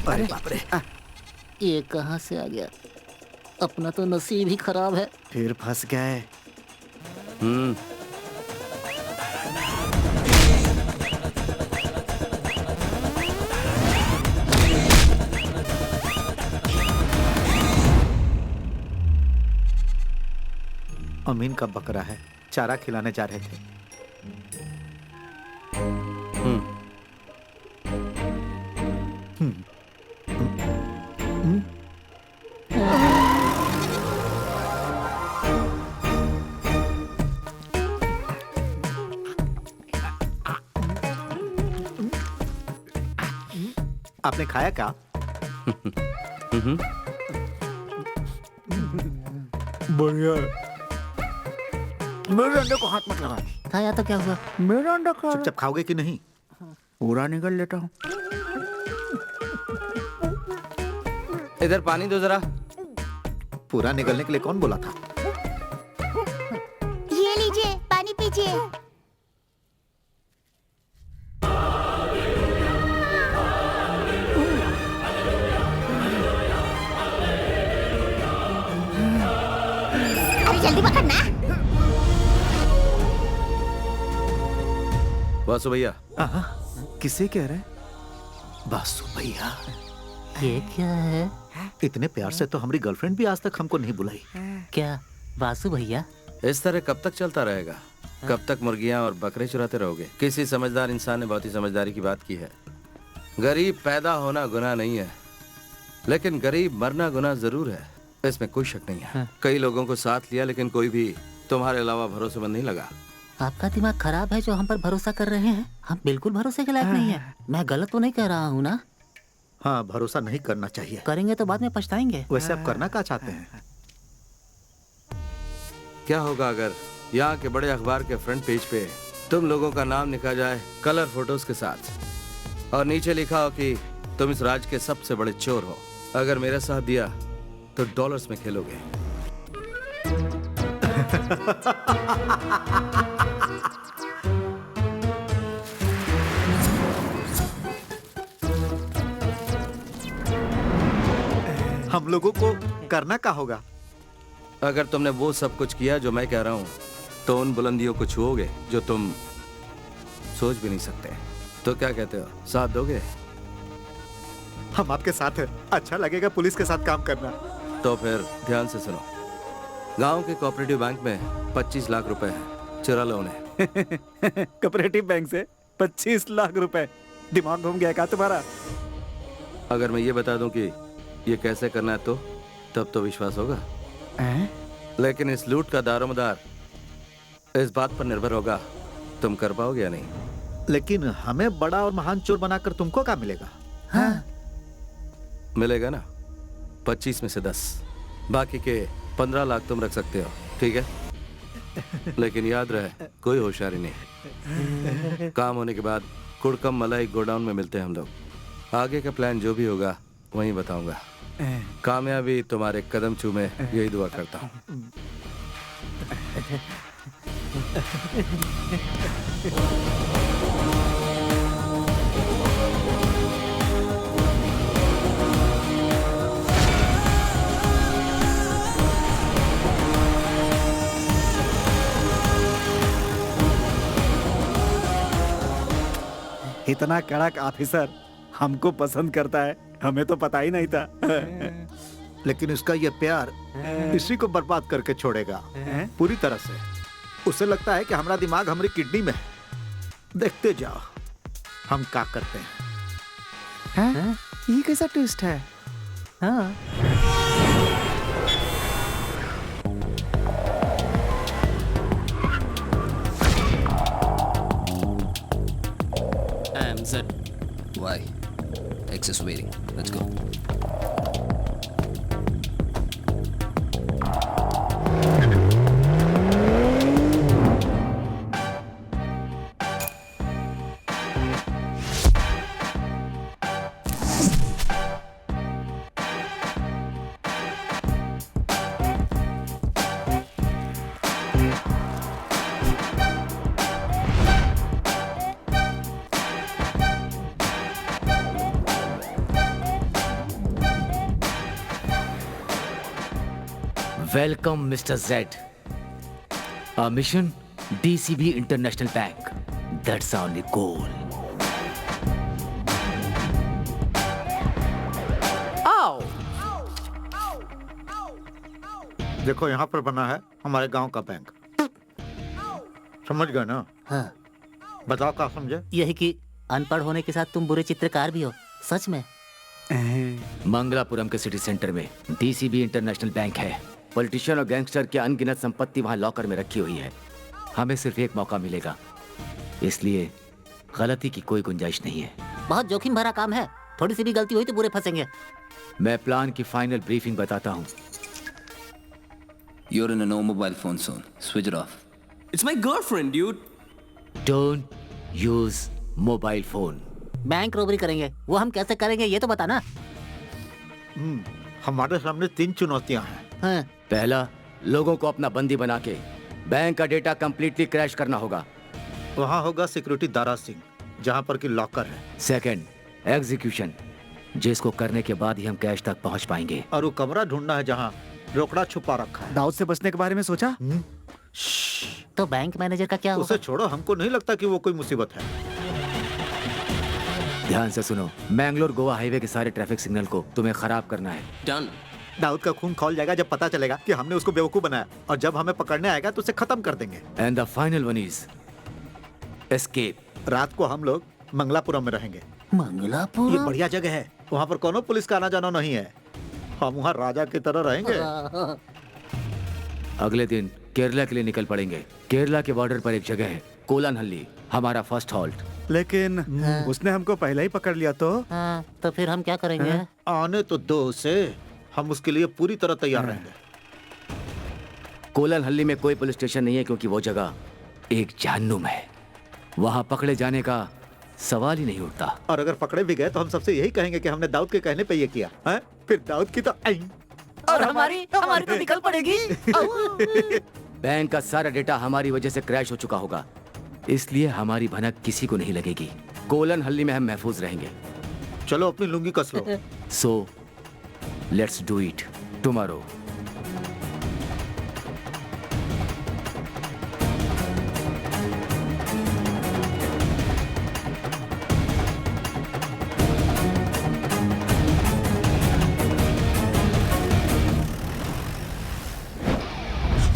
अरे बाप रे, ये कहाँ से आ गया? अपना तो नसीब ही खराब है। फिर फंस गए। अमीन का बकरा है, चारा खिलाने जा रहे थे। आपने खाया क्या? बढ़िया। मेरे अंडे को हाथ मत लगा। खाया तो क्या हुआ? मेरा अंडा खा। चुपचाप खाओगे कि नहीं? पूरा निगल लेता हूँ। इधर पानी दो जरा। पूरा निगलने के लिए कौन बोला था? ये लीजिए, पानी पीजिए। अरे जल्दी पकड़ना। बासु भैया। किसे कह रहे? बासु भैया। ये क्या है? इतने प्यार से तो हमारी गर्लफ्रेंड भी आज तक हमको नहीं बुलाई। क्या बासु भैया? इस तरह कब तक चलता रहेगा? कब तक मुर्गियां और बकरे चुराते रहोगे? किसी समझदार इंसान ने बहुत ही समझदारी की बात की है। गरीब पैदा होना गुनाह नहीं है, लेकिन गरीब मरना गुनाह जरूर है। इसमें कोई शक नहीं है। कई लोगों को साथ लिया, लेकिन कोई भी तुम्हारे अलावा भरोसेमंद नहीं लगा। आपका दिमाग खराब है जो हम पर भरोसा कर रहे हैं। हम बिल्कुल भरोसे के लायक नहीं है। मैं गलत तो नहीं कह रहा हूँ ना? हाँ, भरोसा नहीं करना चाहिए। करेंगे तो बाद में पछताएंगे। वैसे आप करना क्या चाहते हैं? क्या होगा अगर यहाँ के बड़े अखबार के फ्रंट पेज पे तुम लोगों का नाम लिखा जाए कलर फोटोज के साथ, और नीचे लिखा हो कि तुम इस राज्य के सबसे बड़े चोर हो। अगर मेरा साथ दिया तो डॉलर्स में खेलोगे। हम लोगों को करना क्या होगा? अगर तुमने वो सब कुछ किया जो मैं कह रहा हूं, तो उन बुलंदियों को छुओगे जो तुम सोच भी नहीं सकते। तो क्या कहते हो, साथ दोगे? हम आपके साथ हैं। अच्छा लगेगा पुलिस के साथ काम करना। तो फिर ध्यान से सुनो। गांव के कोऑपरेटिव बैंक में 25 लाख रुपए हैं, चुरा लो उन्हें। कोऑपरेटिव बैंक से 25 लाख रुपए? दिमाग घूम गया क्या तुम्हारा? अगर मैं ये बता दूं कि ये कैसे करना है, तो तब तो विश्वास होगा। लेकिन इस लूट का दारोमदार इस बात पर निर्भर होगा तुम कर पाओगे या नहीं। लेकिन हमें बड़ा और महान चोर बनाकर तुमको क्या मिलेगा? हाँ। मिलेगा ना 25 में से 10, बाकी के 15 लाख तुम रख सकते हो, ठीक है? लेकिन याद रहे, कोई होशियारी नहीं। काम होने के बाद कुड़कम मलाई गोडाउन में मिलते हैं हम लोग। आगे का प्लान जो भी होगा वहीं बताऊंगा। कामयाबी तुम्हारे कदम चूमे, यही दुआ करता हूँ। इतना कड़क ऑफिसर हमको पसंद करता है, हमें तो पता ही नहीं था। लेकिन उसका ये प्यार इसी को बर्बाद करके छोड़ेगा पूरी तरह से। उसे लगता है कि हमारा दिमाग हमारी किडनी में है। देखते जाओ हम क्या करते हैं। ये कैसा ट्विस्ट है? हाँ। Why? X is waiting. Let's go. Welcome, Mr. Z. Our mission, DCB International Bank. That's our only goal. आओ। देखो यहाँ पर बना है हमारे गांव का बैंक। समझ गए ना? हाँ। बताओ क्या समझे? यही कि अनपढ़ होने के साथ तुम बुरे चित्रकार भी हो। सच में? मंगलापुरम के सिटी सेंटर में डीसीबी इंटरनेशनल बैंक है। पॉलिटिशियन और गैंगस्टर की अनगिनत संपत्ति वहाँ लॉकर में रखी हुई है। हमें सिर्फ एक मौका मिलेगा, इसलिए गलती की कोई गुंजाइश नहीं है। बहुत जोखिम भरा काम है, थोड़ी सी भी गलती हुई तो बुरे फंसेंगे। मैं प्लान की फाइनल ब्रीफिंग बताता हूँ। You're in a no mobile phone zone. Switch it off. It's my girlfriend, dude. Don't use mobile phone. Bank robbery करेंगे, वो हम कैसे करेंगे ये तो बताना। हमारे सामने 3 चुनौतियाँ हैं। हाँ। पहला, लोगों को अपना बंदी बना के बैंक का डेटा कंप्लीटली क्रैश करना होगा। वहाँ होगा सिक्योरिटी दारा सिंह, जहाँ पर की लॉकर है। सेकंड, एग्जीक्यूशन, जिसको करने के बाद ही हम कैश तक पहुँच पाएंगे। और वो कमरा ढूंढना है जहाँ रोकड़ा छुपा रखा है। दाऊद से बचने के बारे में सोचा? तो बैंक मैनेजर का क्या होगा? उसे छोड़ो, हमको नहीं लगता कि वो कोई मुसीबत है। ध्यान से सुनो, मैंगलोर गोवा हाईवे के सारे ट्रैफिक सिग्नल को तुम्हें खराब करना है। Done. दाऊद का खून खौल जाएगा जब पता चलेगा कि हमने उसको बेवकूफ बनाया, और जब हमें पकड़ने आएगा तो उसे खत्म कर देंगे। And the final one is escape. रात को हम लोग मंगलापुरम में रहेंगे। मंगलापुरम? ये बढ़िया जगह है, वहाँ पर कोनो पुलिस का आना जाना नहीं है। हम वहाँ राजा की तरह रहेंगे। अगले दिन केरला के लिए निकल पड़ेंगे। केरला के बॉर्डर पर एक जगह है, कोलनहल्ली, हमारा फर्स्ट हॉल्ट। लेकिन उसने हमको पहले ही पकड़ लिया तो? हाँ, तो फिर हम क्या करेंगे? आने तो दो उसे, हम उसके लिए पूरी तरह तैयार रहेंगे। कोलनहल्ली में कोई पुलिस स्टेशन नहीं है क्योंकि वो जगह एक जहन्नुम है। वहाँ पकड़े जाने का सवाल ही नहीं उठता। और अगर पकड़े भी गए तो हम सबसे यही कहेंगे कि हमने दाऊद के कहने पे ये किया है। फिर दाऊद की तो और हमारी हमारी तो निकल पड़ेगी। बैंक का सारा डेटा हमारी वजह से क्रैश हो चुका होगा, इसलिए हमारी भनक किसी को नहीं लगेगी। कोलन हल्ली में हम महफूज रहेंगे। चलो अपनी लुंगी कस लो। So let's do it tomorrow.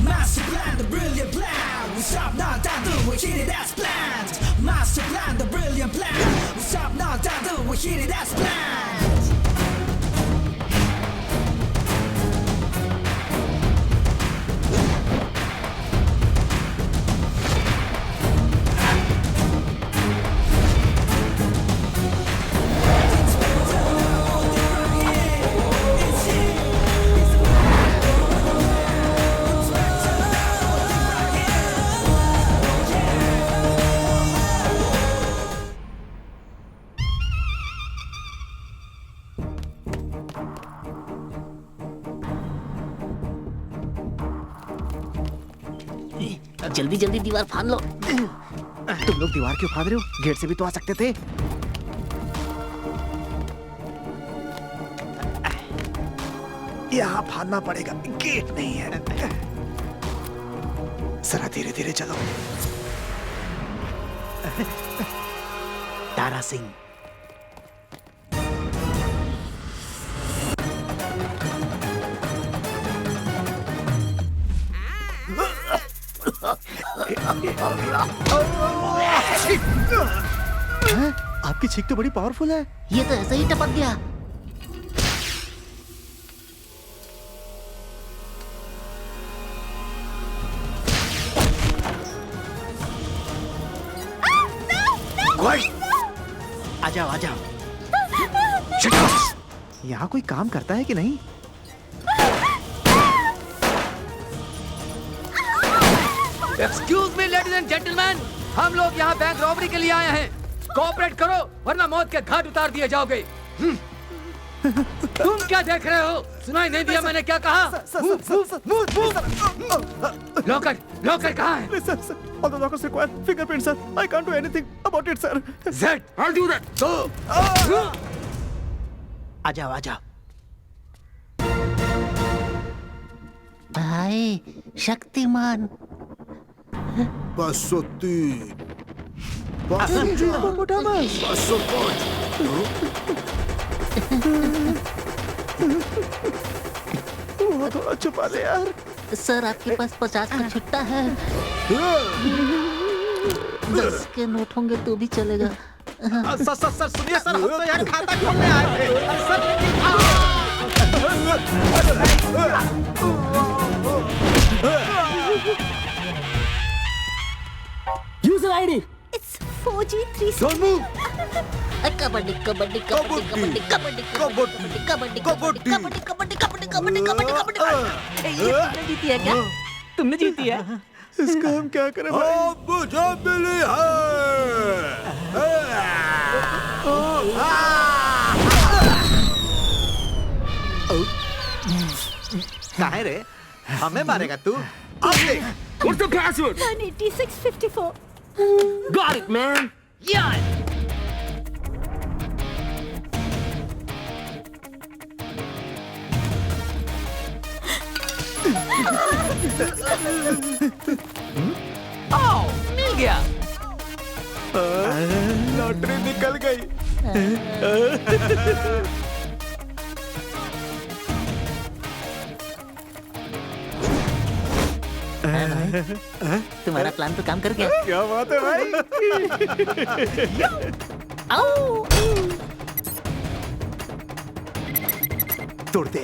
Master plan, the brilliant plan. We stop now, down, do we hit it as planned. Master plan, the brilliant plan. We stop now, down, do we hit it as planned. जल्दी जल्दी दीवार फाड़ लो। तुम लोग दीवार क्यों फाड़ रहे हो? गेट से भी तो आ सकते थे। यहाँ फाड़ना पड़ेगा, गेट नहीं है। जरा धीरे धीरे चलो। तारा सिंह। आपकी छींक तो बड़ी पावरफुल है। ये तो ऐसे ही टपक गया। आ जाओ आ जाओ। यहाँ कोई काम करता है कि नहीं? Excuse me ladies and gentleman, हम लोग यहाँ बैंक रॉबरी के लिए आए हैं। कोऑपरेट करो वरना मौत के घाट उतार दिए जाओगे। तुम क्या देख रहे हो? सुनाई नहीं दिया मैंने क्या कहा? लॉकर लॉकर कहाँ है? All the lockers require fingerprints, sir. I can't do anything about it, sir. Zed, I'll do that. आ जाओ आ जाओ। भाई शक्तिमान। वो थोड़ा छुपा ले यार। सर आपके पास 50 का छुट्टा है। 10 के नोट होंगे तो भी चलेगा। सर सुनिए सर, हम तो यहाँ खाता खोलने आए थे। User ID. It's 4G36. Don't move. Kabaddi kabaddi kabaddi kabaddi kabaddi kabaddi kabaddi kabaddi kabaddi kabaddi kabaddi kabaddi kabaddi. ये तुमने जीती है क्या? तुमने जीती है? इसका हम क्या करें भाई? मुझे मिली काहे रे? हमें मारेगा तू? अब देख। What's the password? 18654. Got it, man. Yeah. मिल गया। लॉटरी निकल गई। तुम्हारा प्लान तो काम कर गया। क्या बात है भाई? आओ। तोड़ते।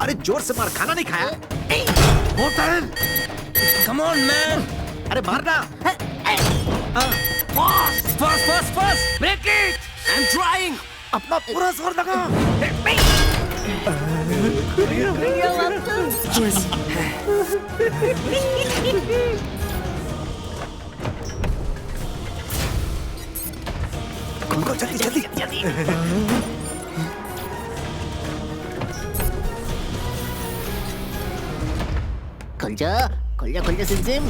अरे जोर से मार, खाना नहीं खाया? Come on, man. अरे मारना। Fast. Break it. I'm trying. अपना पूरा जोर लगा। जल्दी। खुल जा सिम सिम।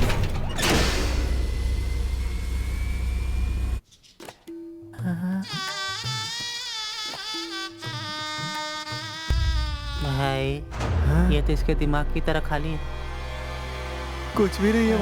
भाई ये तो इसके दिमाग की तरह खाली है। कुछ भी नहीं है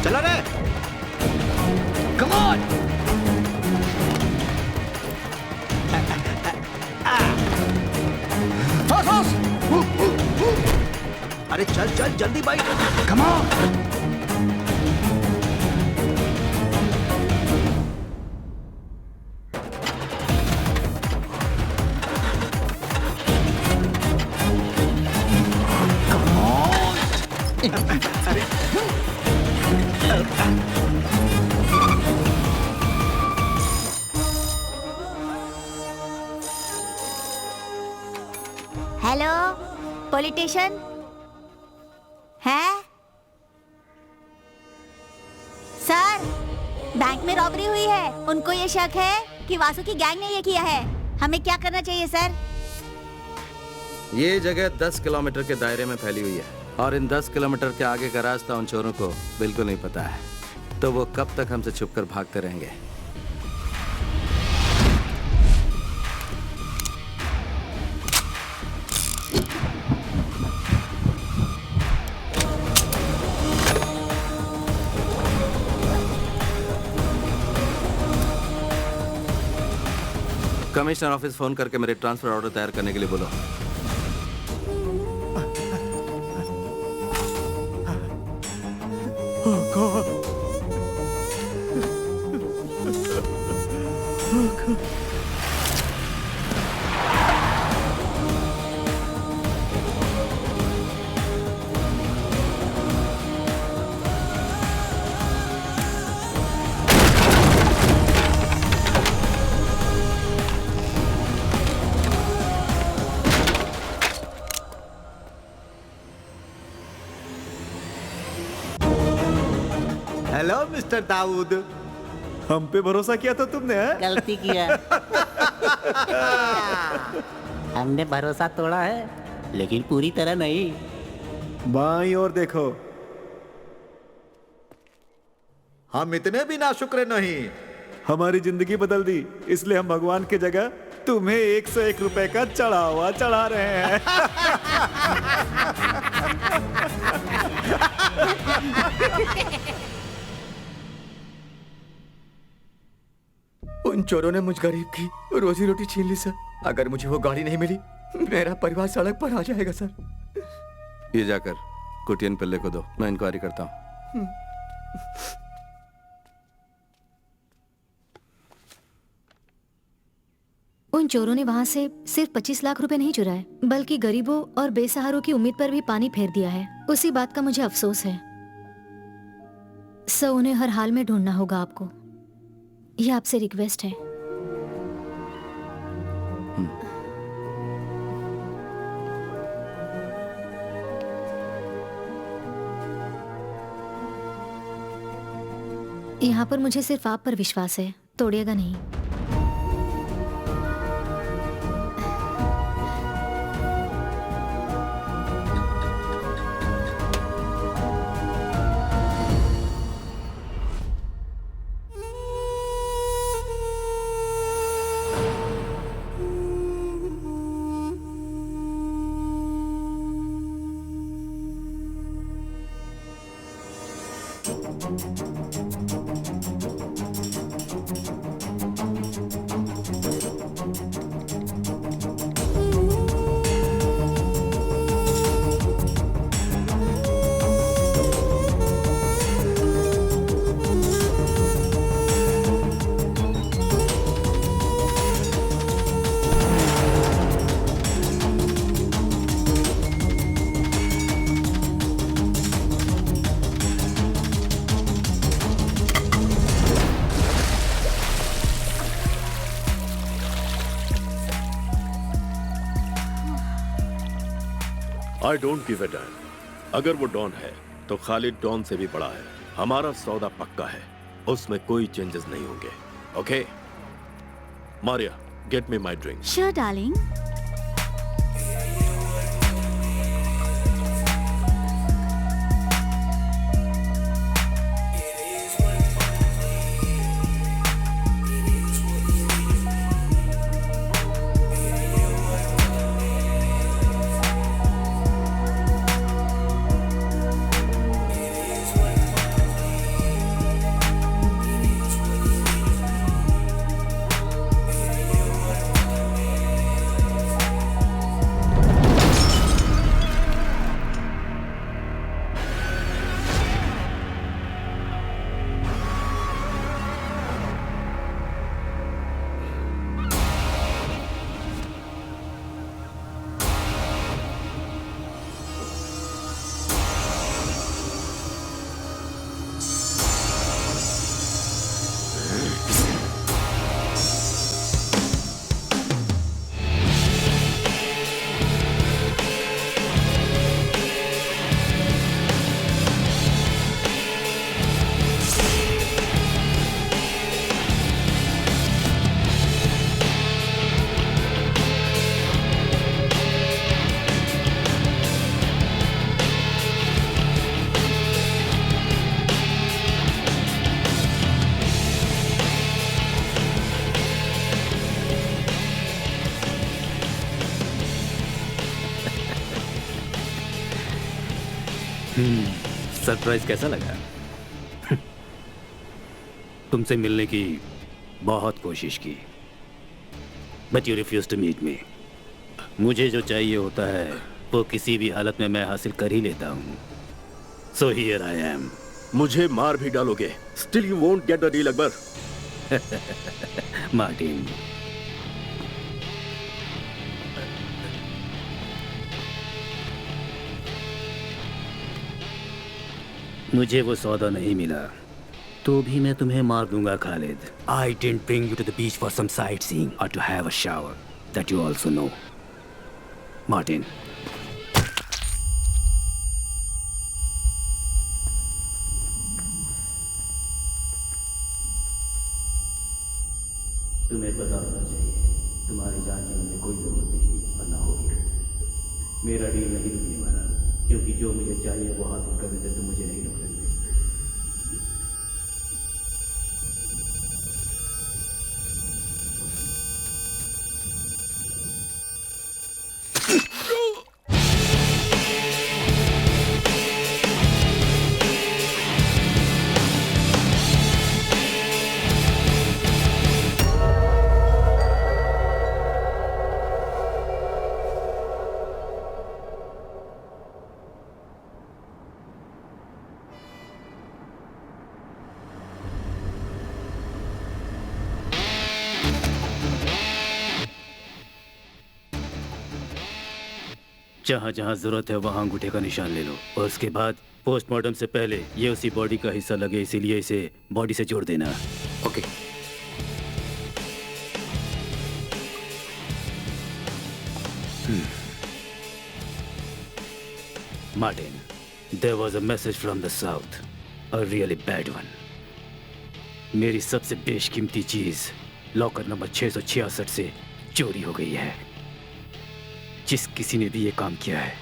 चलो रे। Come on! अरे चल चल जल्दी bike. Come on! Hello politician है सर, बैंक में रॉबरी हुई है। उनको ये शक है कि वासु की गैंग ने ये किया है। हमें क्या करना चाहिए सर? ये जगह 10 किलोमीटर के दायरे में फैली हुई है और इन 10 किलोमीटर के आगे का रास्ता उन चोरों को बिल्कुल नहीं पता है, तो वो कब तक हमसे छुपकर भागते रहेंगे। कमिश्नर ऑफिस फोन करके मेरे ट्रांसफर ऑर्डर तैयार करने के लिए बोलो। हेलो मिस्टर दाऊद, हम पे भरोसा किया तो तुमने है? गलती किया। हमने भरोसा तोड़ा है, लेकिन पूरी तरह नहीं। बाईं ओर देखो, हम इतने भी नाशुक्र नहीं। हमारी जिंदगी बदल दी, इसलिए हम भगवान की जगह तुम्हें 101 रुपए का चढ़ावा चढ़ा रहे हैं। उन चोरों ने मुझ गरीब की रोजी रोटी छीन ली सर। अगर मुझे वो गाड़ी नहीं मिली, मेरा परिवार सड़क पर आ जाएगा सर। ये जाकर कुटियन पिल्ले को दो, मैं इंक्वायरी करता हूँ। उन चोरों ने वहाँ से सिर्फ 25 लाख रुपए नहीं चुराए, बल्कि गरीबों और बेसहारों की उम्मीद पर भी पानी फेर दिया है। उसी बात का मुझे अफसोस है। सो उन्हें हर हाल में ढूंढना होगा आपको। ये आपसे रिक्वेस्ट है। यहाँ पर मुझे सिर्फ आप पर विश्वास है, तोड़िएगा नहीं। I don't give a dam. अगर वो डॉन है तो खालिद डॉन से भी बड़ा है। हमारा सौदा पक्का है, उसमें कोई चेंजेस नहीं होंगे। Okay Maria, get me my drink. Sure, darling. Surprise कैसा लगा? तुमसे मिलने की बहुत कोशिश की, but you refuse to meet me. मुझे जो चाहिए होता है वो किसी भी हालत में मैं हासिल कर ही लेता हूँ। So here I am. मुझे मार भी डालोगे, still you won't get the deal Akbar. Martin, मुझे वो सौदा नहीं मिला तो भी मैं तुम्हें मार दूंगा Khalid. I didn't bring you to the beach for some sightseeing or to have a shower, that you also know. Martin, तुम्हें पता होना चाहिए तुम्हारी जान की मुझे कोई जरूरत नहीं थी और ना होगी। मेरा डील नहीं रुकने वाला, क्योंकि जो मुझे चाहिए वो हासिल करने से तुम मुझे नहीं रोक सकते। जहाँ जहाँ जरूरत है वहाँ अंगूठे का निशान ले लो और उसके बाद पोस्टमार्टम से पहले ये उसी बॉडी का हिस्सा लगे, इसीलिए इसे बॉडी से जोड़ देना। Okay. Martin, there was a message from the south, a really bad one. मेरी सबसे बेशकीमती चीज लॉकर नंबर 666 से चोरी हो गई है। जिस किसी ने भी ये काम किया है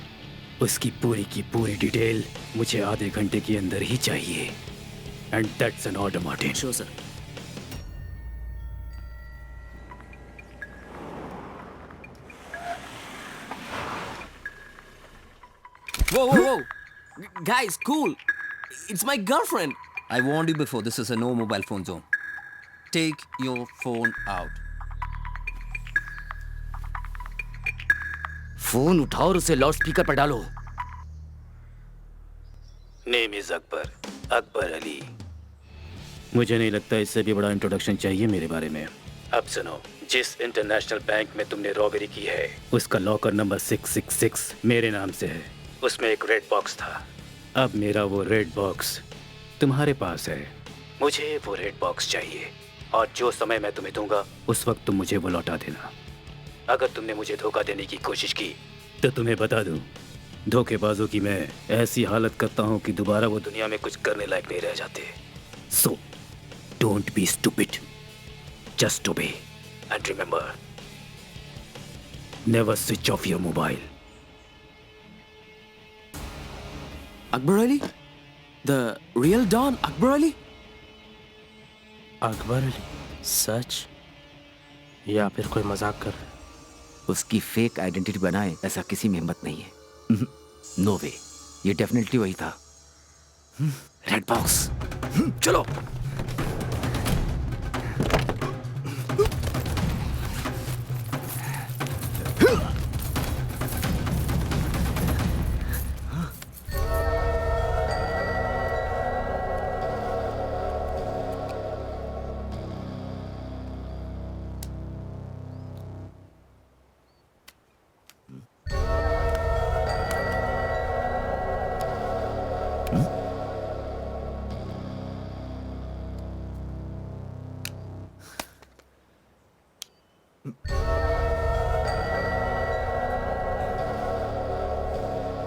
उसकी पूरी की पूरी डिटेल मुझे आधे घंटे के अंदर ही चाहिए। And that's an order Martin. Sure sir. Whoa, whoa, whoa! Guys, cool! It's my girlfriend! I warned you before, this is a no mobile phone zone. Take your phone out. Phone उठाओ और उसे loud speaker पर डालो। Name is Akbar, Akbar Ali. मुझे नहीं लगता इससे भी बड़ा इंट्रोडक्शन चाहिए मेरे बारे में। अब सुनो, जिस इंटरनेशनल बैंक में तुमने रॉबरी की है उसका लॉकर नंबर 666 मेरे नाम से है। उसमें एक रेड बॉक्स था। अब मेरा वो रेड बॉक्स तुम्हारे पास है। मुझे वो रेड बॉक्स चाहिए और जो समय मैं तुम्हें दूंगा उस वक्त तुम मुझे वो लौटा देना। अगर तुमने मुझे धोखा देने की कोशिश की तो तुम्हें बता दूं, धोखेबाजों की मैं ऐसी हालत करता हूं कि दोबारा वो दुनिया में कुछ करने लायक नहीं रह जाते। So don't be stupid, just obey and remember, never switch off your mobile. Akbar Ali, the real don Akbar Ali? Akbar Ali? सच या फिर कोई मजाक कर रहा है? उसकी फेक आइडेंटिटी बनाए ऐसा किसी में हिम्मत नहीं है। नो वे, ये डेफिनेटली वही था। रेड बॉक्स, चलो।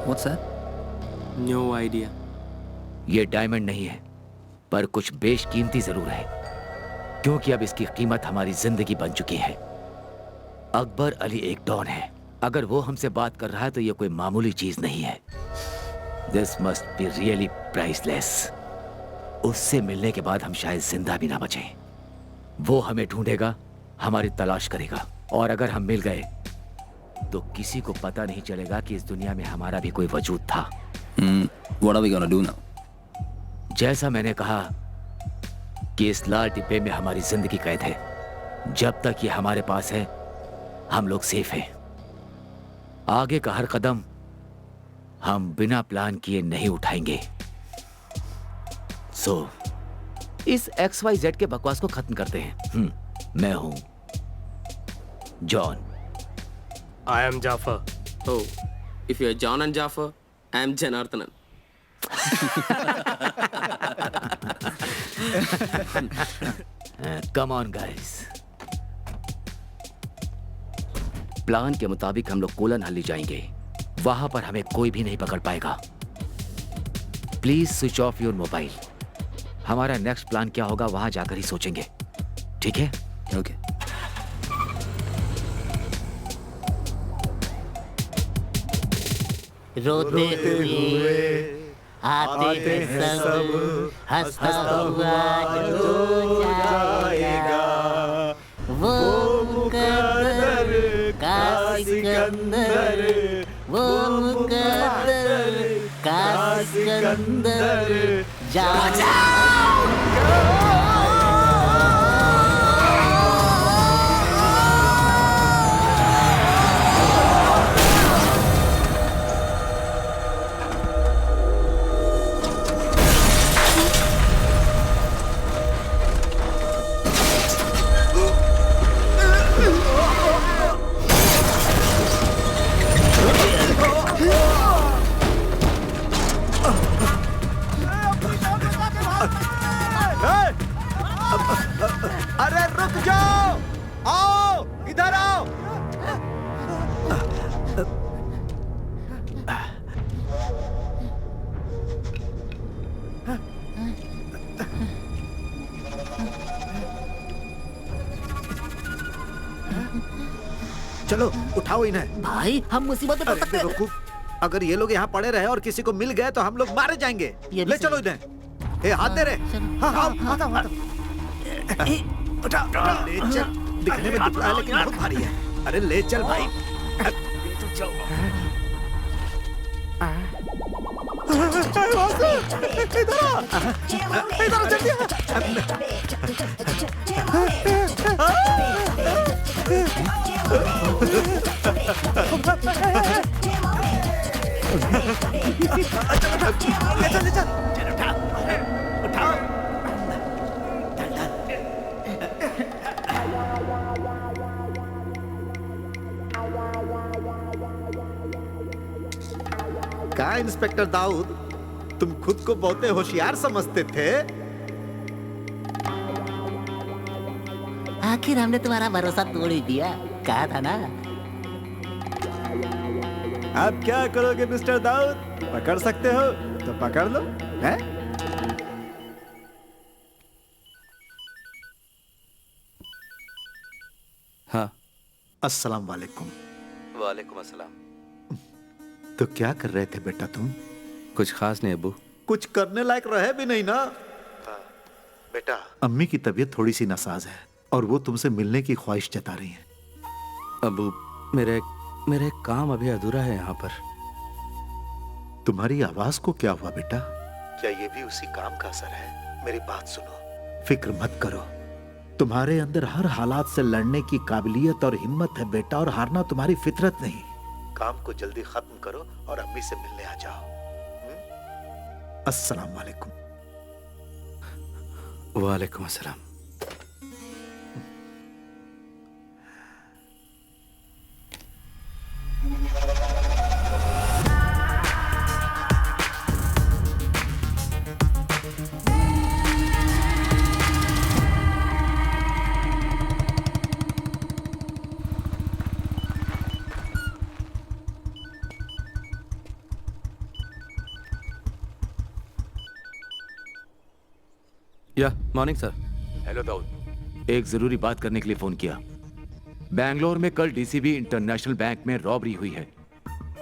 What's that? No idea. ये डायमंड नहीं है, पर कुछ बेशकीमती जरूर है, क्योंकि अब इसकी कीमत हमारी जिंदगी बन चुकी है। अकबर अली एक डॉन है। अगर वो हमसे बात कर रहा है तो ये कोई मामूली चीज नहीं है। This must be really priceless. उससे मिलने के बाद हम शायद जिंदा भी ना बचें। वो हमें ढूंढेगा, हमारी तलाश करेगा, और अगर हम मिल गए तो किसी को पता नहीं चलेगा कि इस दुनिया में हमारा भी कोई वजूद था। What are we gonna do now? जैसा मैंने कहा कि इस लाल डिब्बे में हमारी जिंदगी कैद है। जब तक ये हमारे पास है हम लोग सेफ हैं। आगे का हर कदम हम बिना प्लान किए नहीं उठाएंगे। सो इस XYZ के बकवास को खत्म करते हैं। मैं हूं John. I am Jafar. Oh, if you're John and Jafar, I am Janardhanan. Come on, guys. Plan के मुताबिक हम लोग कोलन हल्ली जाएंगे। वहां पर हमें कोई भी नहीं पकड़ पाएगा। Please switch off your mobile. हमारा नेक्स्ट प्लान क्या होगा वहां जाकर ही सोचेंगे, ठीक है? ओके। रोते हुए आते हैं सब, हंसता हुआ जो जाएगा वो मुकद्दर का सिकंदर, वो मुकद्दर का सिकंदर अरे रुक जाओ, आओ इधर आओ। चलो उठाओ इन्हें। भाई हम मुसीबत में पड़ सकते हैं। बेवकूफ, अगर ये लोग यहाँ पड़े रहे और किसी को मिल गए तो हम लोग मारे जाएंगे। ले चलो इन्हें। ए हाथ दे रहे। हाँ हाँ उठा, ले चल। दिखने में दुबला है लेकिन बहुत भारी है। अरे ले चल भाई। इधर जल्दी। कहा इंस्पेक्टर दाऊद, तुम खुद को बहुत होशियार समझते थे। आखिर हमने तुम्हारा भरोसा तोड़ ही दिया। कहा था ना। अब क्या करोगे मिस्टर दाऊद? पकड़ सकते हो तो पकड़ लो, हैं? हाँ। अस्सलाम वालेकुम। वालेकुम अस्सलाम। तो क्या कर रहे थे बेटा तुम? कुछ खास नहीं अब्बू। कुछ करने लायक रहे भी नहीं ना। बेटा, अम्मी की तबीयत थोड़ी सी नासाज है और वो तुमसे मिलने की ख्वाहिश जता रही हैं। अब्बू, मेरे एक काम अभी अधूरा है यहाँ पर। तुम्हारी आवाज को क्या हुआ बेटा? क्या ये भी उसी काम का असर है? मेरी बात सुनो, फिक्र मत करो। तुम्हारे अंदर हर हालात से लड़ने की काबिलियत और हिम्मत है बेटा, और हारना तुम्हारी फितरत नहीं। काम को जल्दी खत्म करो और अम्मी से मिलने आ जाओ। अस्सलाम वालेकुम। वालेकुम अस्सलाम। Morning sir. हेलो दाऊद, एक जरूरी बात करने के लिए फोन किया। बैंगलोर में कल डीसीबी इंटरनेशनल बैंक में रॉबरी हुई है।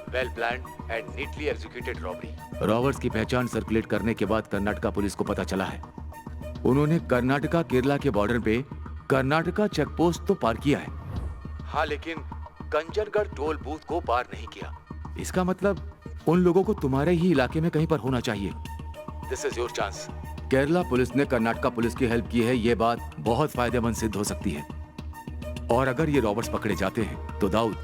Well planned and neatly executed robbery. Robbers की पहचान सर्कुलेट करने के बाद कर्नाटका पुलिस को पता चला है। उन्होंने कर्नाटका केरला के बॉर्डर पे कर्नाटका चेक पोस्ट तो पार किया है, हाँ, लेकिन कंजनगढ़ टोल बूथ को पार नहीं किया। इसका मतलब उन लोगों को तुम्हारे ही इलाके में कहीं पर होना चाहिए। This is your chance. Kerala police ने कर्नाटका पुलिस की हेल्प की है, ये बात बहुत फायदेमंद सिद्ध हो सकती है। और अगर ये रॉबर्ट्स पकड़े जाते हैं तो Dawood,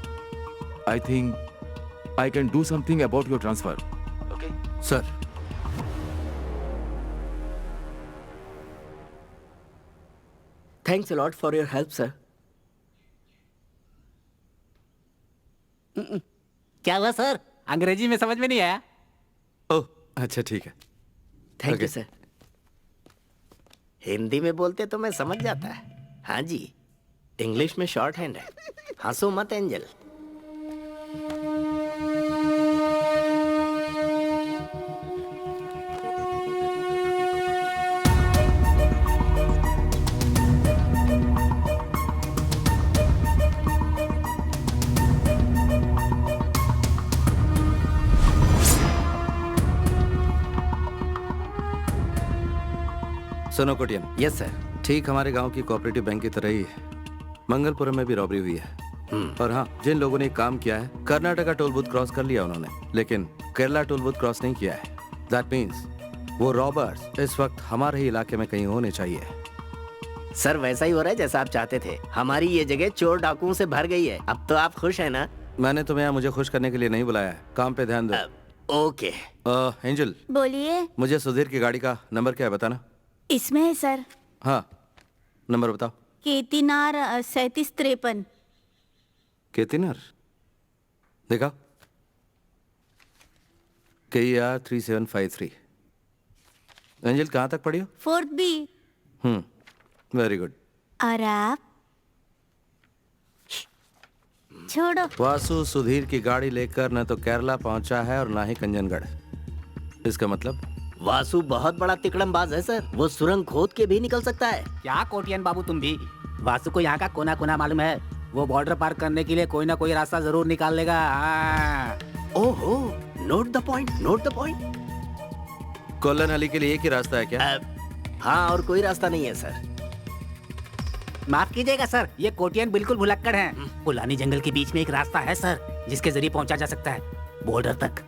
I think I can do something about your transfer. Okay sir. Thanks a lot for your help sir. क्या हुआ सर? अंग्रेजी में समझ में नहीं आया। ओह अच्छा ठीक है। Thank you sir. हिंदी में बोलते तो मैं समझ जाता है। हाँ जी, इंग्लिश में शॉर्ट हैंड है। हंसो मत एंजल। सुनो कोटियन। Yes sir. ठीक हमारे गांव की कोऑपरेटिव बैंक की तरह ही मंगलपुरम में भी रॉबरी हुई है। और हाँ, जिन लोगों ने काम किया है, कर्नाटका टोल बूथ क्रॉस कर लिया उन्होंने, लेकिन केरला टोल बूथ क्रॉस नहीं किया है। दैट मीन्स वो रॉबर्स इस वक्त हमारे ही इलाके में कहीं होने चाहिए। सर वैसा ही हो रहा है जैसा आप चाहते थे। हमारी ये जगह चोर डाकुओं से भर गई है। अब तो आप खुश हैं ना? मैंने तुम्हें यहाँ मुझे खुश करने के लिए नहीं बुलाया है। काम पे ध्यान दो। ओके। एंजल, बोलिए। मुझे सुधीर की गाड़ी का नंबर क्या है बताना। इसमें है सर। हाँ, नंबर बताओ। केतिनार 3753। केतिनार देखा, KER 3753। एंजल कहाँ तक पढ़ी हो? 4th B। Very good. और आप? छोड़ो। वासु सुधीर की गाड़ी लेकर न तो केरला पहुंचा है और ना ही कंजनगढ़। इसका मतलब वासु बहुत बड़ा तिकड़मबाज है सर। वो सुरंग खोद के भी निकल सकता है। क्या कोटियन बाबू तुम भी? वासु को यहाँ का कोना कोना मालूम है। वो बॉर्डर पार करने के लिए कोई ना कोई रास्ता जरूर निकाल लेगा। ओहो, note the point, note the point. Kollan Ali के लिए एक ही रास्ता है क्या? हाँ, और कोई रास्ता नहीं है सर। माफ कीजिएगा सर, ये कोटियन बिल्कुल भुलक्कड़ हैं। पुलानी जंगल के बीच में एक रास्ता है सर, जिसके जरिए पहुंचा जा सकता है बॉर्डर तक।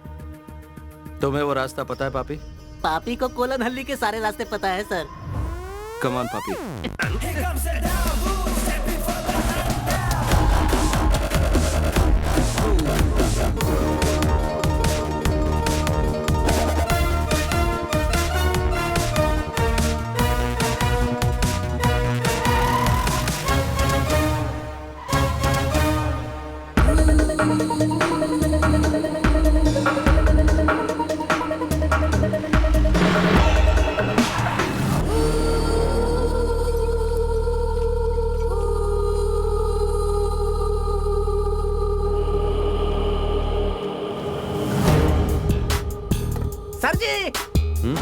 तुम्हें वो रास्ता पता है पापी? पापी को कोलन हल्ली के सारे रास्ते पता है सर। कम ऑन पापी। सर,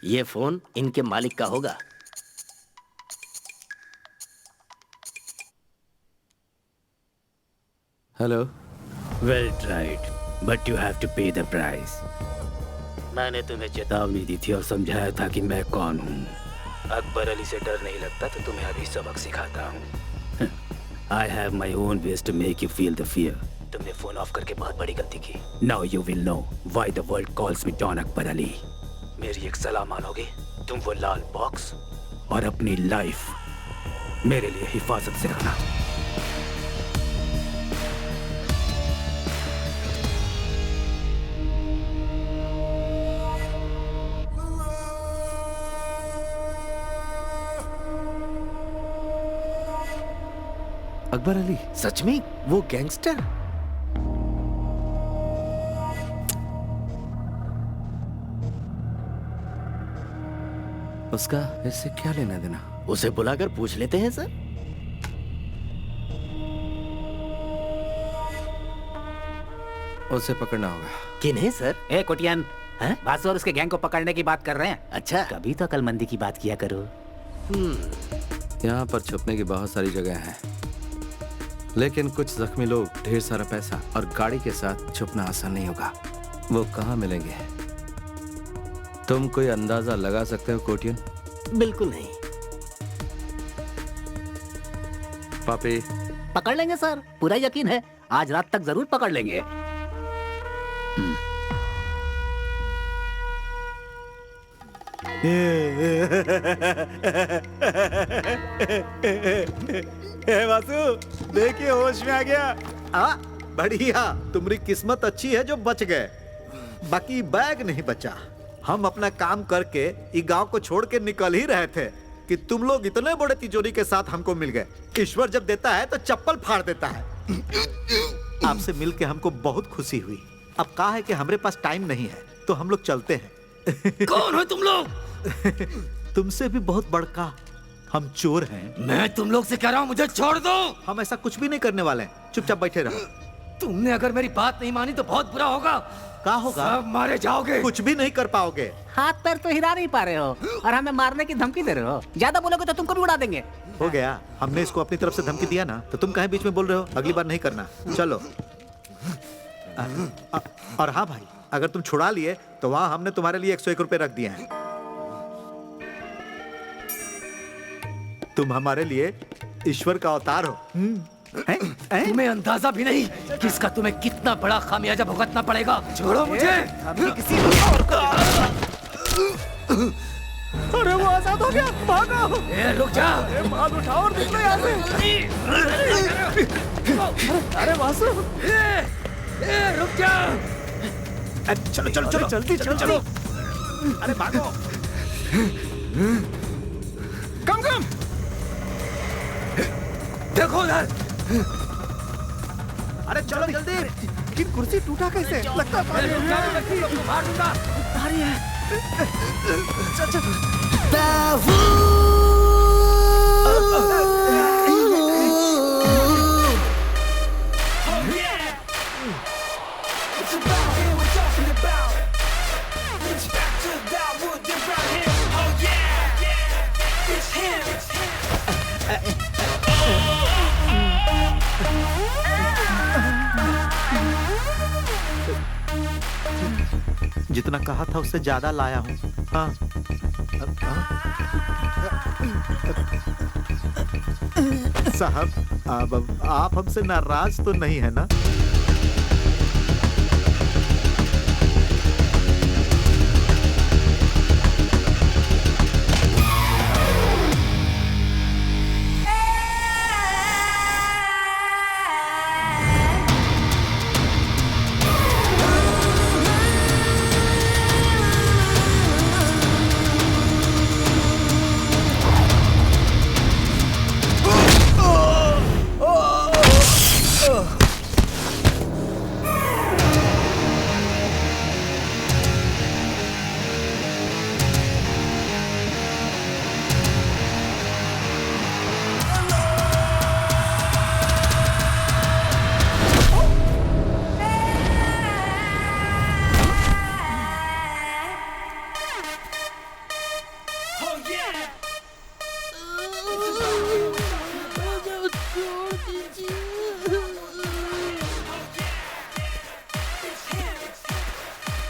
ये फोन इनके मालिक का होगा। Hello. Well tried, but you have to pay the price. मैंने तुम्हें चेतावनी दी थी और समझाया था कि मैं कौन हूँ। अकबर अली से डर नहीं लगता तो तुम्हें अभी सबक सिखाता हूँ। I have my own ways to make you feel the fear. तुमने फोन ऑफ करके बहुत बड़ी गलती की। Now you will know why the world calls me don Akbar Ali. मेरी एक सलाह मानोगे? तुम वो लाल बॉक्स और अपनी लाइफ मेरे लिए हिफाजत से रखना। अकबर अली? सच में वो गैंगस्टर? उसका इससे क्या लेना देना? उसे बुलाकर पूछ लेते हैं सर। उसे पकड़ना होगा। किन्हें सर? ए कोटियन, बासु और उसके गैंग को पकड़ने की बात कर रहे हैं। अच्छा, कभी तो अकलमंदी की बात किया करो। यहाँ पर छुपने की बहुत सारी जगह हैं, लेकिन कुछ जख्मी लोग, ढेर सारा पैसा और गाड़ी के साथ छुपना आसान नहीं होगा। वो कहाँ मिलेंगे? तुम कोई अंदाजा लगा सकते हो कोटियन? बिल्कुल नहीं। पापी? पकड़ लेंगे सर, पूरा यकीन है। आज रात तक जरूर पकड़ लेंगे। वासु, देखिए होश में आ गया। बढ़िया, तुम्हारी किस्मत अच्छी है जो बच गए, बाकी बैग नहीं बचा। हम अपना काम करके ये गांव को छोड़ के निकल ही रहे थे कि तुम लोग इतने बड़े तिजोरी के साथ हमको मिल गए। ईश्वर जब देता है तो चप्पल फाड़ देता है। आपसे मिलके हमको बहुत खुशी हुई। अब कहा है कि हमारे पास टाइम नहीं है तो हम लोग चलते हैं। कौन हो तुम लोग? तुमसे भी बहुत बड़का हम चोर हैं। मैं तुम लोग से कह रहा हूँ, मुझे छोड़ दो। हम ऐसा कुछ भी नहीं करने वाले हैं, चुपचाप बैठे रहो। तुमने अगर मेरी बात नहीं मानी तो बहुत बुरा होगा। क्या होगा? सब मारे जाओगे। कुछ भी नहीं कर पाओगे। हाथ पैर तो हिला नहीं पा रहे हो और हमें मारने की धमकी दे रहे हो। ज्यादा बोलोगे तो तुमको भी उड़ा देंगे। हो गया, हमने इसको अपनी तरफ से धमकी दिया ना, तो तुम कहीं बीच में बोल रहे हो? अगली बार नहीं करना। चलो। और हाँ भाई, अगर तुम छुड़ा लिए तो वहां हमने तुम्हारे लिए 101 रुपए रख दिए हैं। तुम हमारे लिए ईश्वर का अवतार हो। तुम्हें अंदाजा भी नहीं कि इसका तुम्हें कितना बड़ा खामियाजा भुगतना पड़ेगा। छोड़ो मुझे। किसी और को। अरे वो आजाद हो गया, भागो। रुक जा। माल उठाओ और निकलो यहाँ से। अरे वासु, रुक जा। चलो चलो चलो जल्दी चलो चलो। अरे भागो। कम कम। देखो उधर। अरे चलो जल्दी। कि कुर्सी टूटा कैसे? लगता है मार दूंगा। भारी है। चल चल। जितना कहा था उससे ज्यादा लाया हूँ। हाँ। साहब, अब आप हमसे नाराज तो नहीं है ना?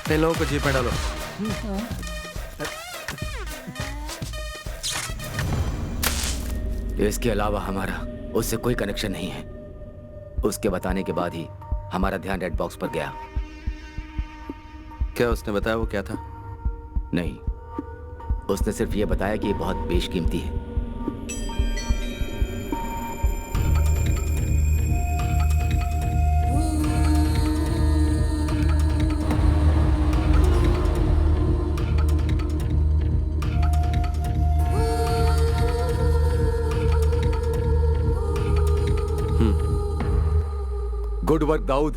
इन लोगों को जीप में डालो। इसके अलावा हमारा उससे कोई कनेक्शन नहीं है। उसके बताने के बाद ही हमारा ध्यान रेड बॉक्स पर गया। क्या उसने बताया वो क्या था? नहीं, उसने सिर्फ ये बताया कि ये बहुत बेशकीमती है। Good work Dawood.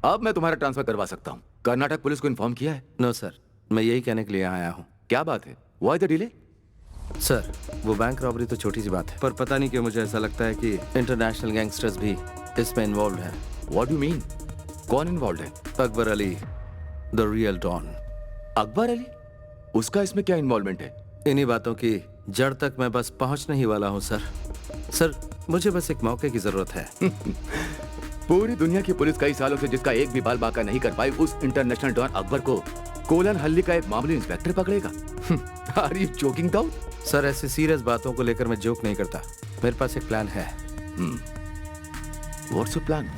अब मैं तुम्हारा ट्रांसफर करवा सकता हूँ। कर्नाटक पुलिस को इन्फॉर्म किया है? नो सर, मैं यही कहने के लिए आया हूँ। क्या बात है? Why the delay? सर, वो बैंक रॉबरी तो छोटी सी बात है, पर पता नहीं क्यों मुझे ऐसा लगता है कि इंटरनेशनल गैंगस्टर्स भी इसमें इन्वॉल्व है। What do mean? कौन इन्वॉल्व है? Akbar Ali, the real don. Akbar Ali? उसका इसमें क्या इन्वॉल्वमेंट है? इन्हीं बातों की जड़ तक मैं बस पहुंचने ही वाला हूं सर। सर, मुझे बस एक मौके की जरूरत है। पूरी दुनिया की पुलिस कई सालों से जिसका एक भी बाल बाका नहीं कर पाई, उस इंटरनेशनल डॉन अकबर को कोलन हल्ली का एक मामूली इंस्पेक्टर पकड़ेगा? Are you joking Dawood? Sir, ऐसी सीरियस बातों को लेकर मैं जोक नहीं करता। मेरे पास एक प्लान है। What's your plan?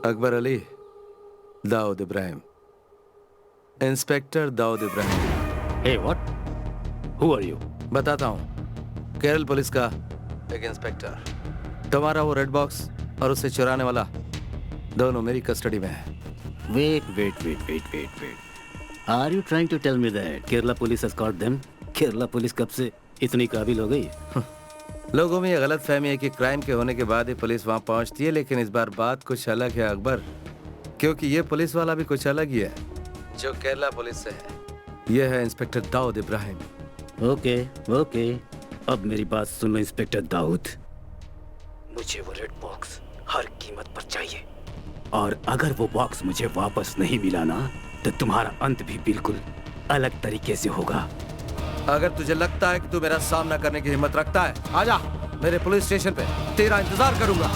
Akbar Ali, Dawood Ibrahim, inspector Dawood Ibrahim. Hey what? Who are you? बताता हूँ। केरल पुलिस का एक इंस्पेक्टर। तुम्हारा वो रेड बॉक्स और उसे चुराने वाला दोनों मेरी कस्टडी में है। Wait. Are you trying to tell me that Kerala police has caught them? Kerala police कब से इतनी काबिल हो गई? लोगों में ये गलत फहमी है कि क्राइम के होने के बाद ही पुलिस वहां पहुंचती है, लेकिन इस बार बात कुछ अलग है अकबर, क्योंकि ये पुलिस वाला भी कुछ अलग ही है जो केरला पुलिस से है। ये है इंस्पेक्टर दाऊद इब्राहिम। ओके, अब मेरी बात सुन लो इंस्पेक्टर दाऊद। मुझे वो रेड बॉक्स हर कीमत पर चाहिए, और अगर वो बॉक्स मुझे वापस नहीं मिला ना, तो तुम्हारा अंत भी बिल्कुल अलग तरीके से होगा। अगर तुझे लगता है कि तू मेरा सामना करने की हिम्मत रखता है, आजा मेरे पुलिस स्टेशन पे, तेरा इंतजार करूंगा।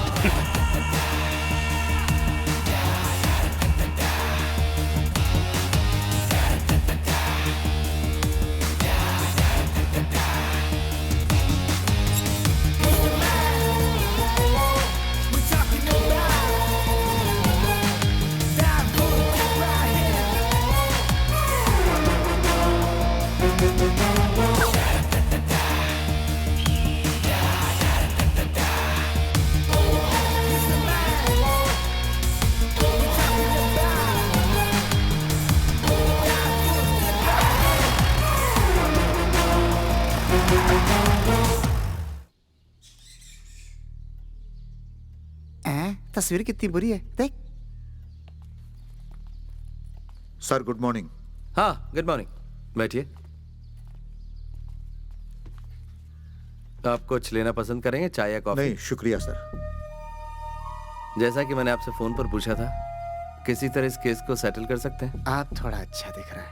तस्वीर कितनी बुरी है, देख। Sir good morning. हाँ गुड मॉर्निंग, बैठिए। आप कुछ लेना पसंद करेंगे, चाय या कॉफी? नहीं शुक्रिया सर। जैसा कि मैंने आपसे फोन पर पूछा था, किसी तरह इस केस को सेटल कर सकते हैं? आप थोड़ा अच्छा दिख रहा है।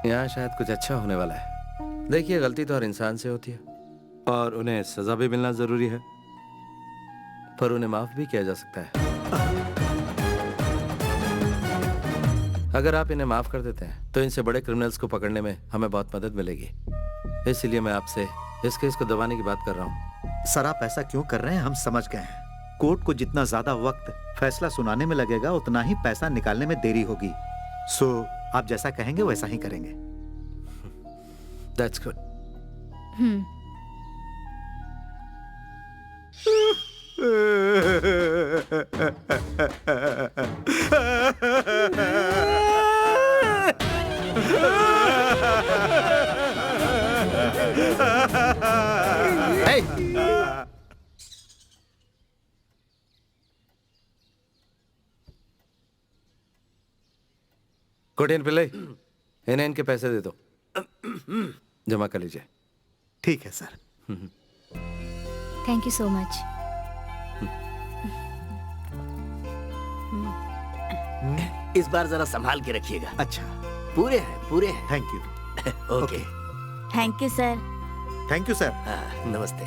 यहाँ शायद कुछ अच्छा होने वाला है। देखिए, गलती तो हर इंसान से होती है और उन्हें सजा भी मिलना जरूरी है, पर उन्हें माफ भी किया जा सकता है। अगर आप इन्हें माफ कर देते हैं तो इनसे बड़े क्रिमिनल्स को पकड़ने में हमें बहुत मदद मिलेगी। इसलिए मैं आपसे इस केस को दबाने की बात कर रहा हूँ। सर आप ऐसा क्यों कर रहे हैं, हम समझ गए हैं। कोर्ट को जितना ज्यादा वक्त फैसला सुनाने में लगेगा उतना ही पैसा निकालने में देरी होगी। सो आप जैसा कहेंगे वैसा ही करेंगे। That's good. Hey! कोटियन पिल्ले, इन्हें इनके पैसे दे दो, जमा कर लीजिए। ठीक है sir. Thank you so much. इस बार जरा संभाल के रखिएगा। अच्छा। पूरे हैं, पूरे हैं। Thank you. Okay. Thank you sir. Thank you sir. नमस्ते।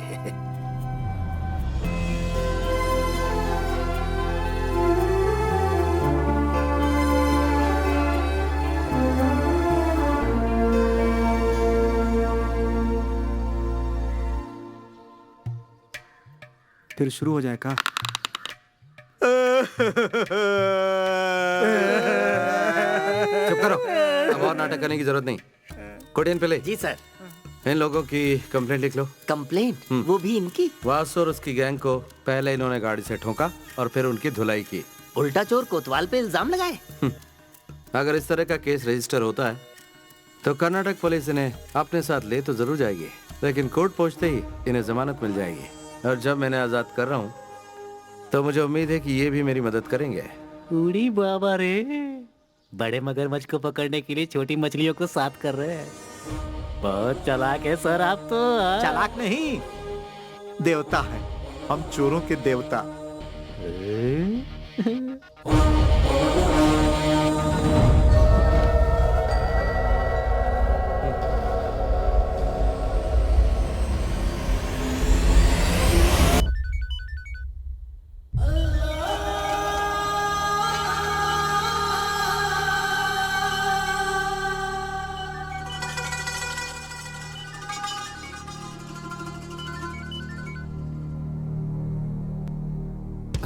फिर शुरू हो जाए का? चुप करो, अब और नाटक करने की जरूरत नहीं। कोटियन पिल्ले। जी सर। इन लोगों की कंप्लेंट लिख लो। कंप्लेंट? वो भी इनकी? वासु और उसकी गैंग को पहले इन्होंने गाड़ी से ठोका और फिर उनकी धुलाई की। उल्टा चोर कोतवाल पे इल्जाम लगाए। अगर इस तरह का केस रजिस्टर होता है तो कर्नाटक पुलिस इन्हें अपने साथ ले तो जरूर जाएगी, लेकिन कोर्ट पहुंचते ही इन्हें जमानत मिल जाएगी। और जब मैंने आजाद कर रहा हूँ तो मुझे उम्मीद है कि ये भी मेरी मदद करेंगे। उड़ी बाबा रे, बड़े मगरमच्छ को पकड़ने के लिए छोटी मछलियों को साथ कर रहे हैं। बहुत चालाक है सर आप तो। चालाक नहीं, देवता है हम, चोरों के देवता।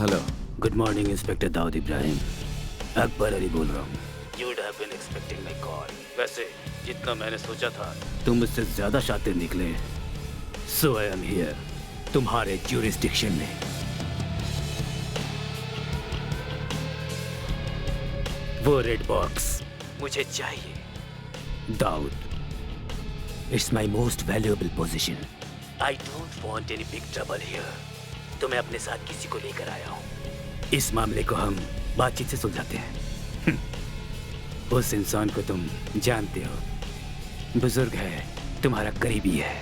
Hello, good morning inspector Dawood Ibrahim. Akbar Ali बोल रहा हूँ। You would have been expecting my call. वैसे जितना मैंने सोचा था तुम मुझसे ज्यादा शातिर निकले। So I am here, तुम्हारे jurisdiction में। वो रेड बॉक्स मुझे चाहिए Dawood. It's my most valuable possession. I don't want any big trouble here. तो मैं अपने साथ किसी को लेकर आया हूँ। इस मामले को हम बातचीत से सुलझाते हैं। उस इंसान को तुम जानते हो, बुजुर्ग है, तुम्हारा करीबी है।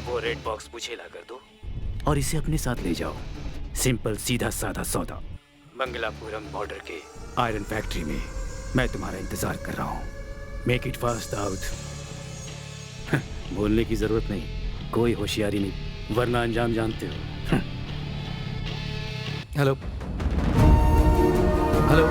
वो रेड बॉक्स मुझे ला कर दो और इसे अपने साथ ले जाओ। सिंपल सीधा साधा सौदा। मंगलापुरम बॉर्डर के आयरन फैक्ट्री में मैं तुम्हारा इंतजार कर रहा हूँ। Make it fast Dawood. बोलने की जरूरत नहीं, कोई होशियारी नहीं, वरना अंजाम जानते हो। हेलो हेलो,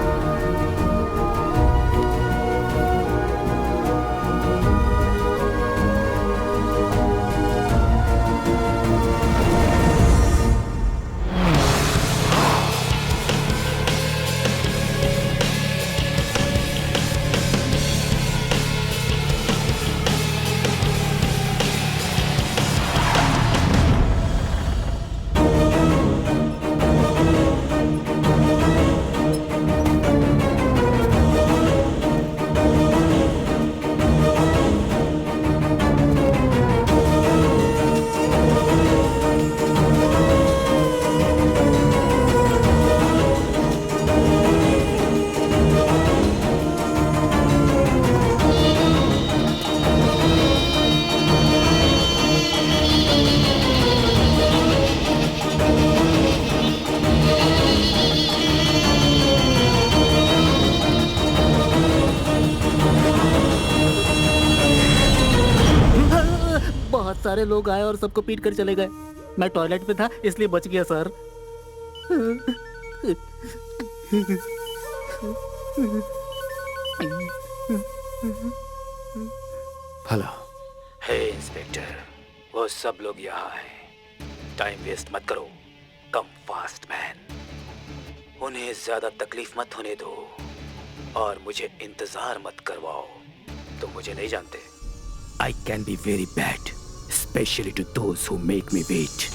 सारे लोग आए और सबको पीट कर चले गए। मैं टॉयलेट में था इसलिए बच गया सर। हेलो। हे इंस्पेक्टर, वो सब लोग यहाँ हैं। टाइम वेस्ट मत करो। Come fast man. उन्हें ज्यादा तकलीफ मत होने दो और मुझे इंतजार मत करवाओ। तुम मुझे नहीं जानते। I can be very bad, especially to those who make me wait.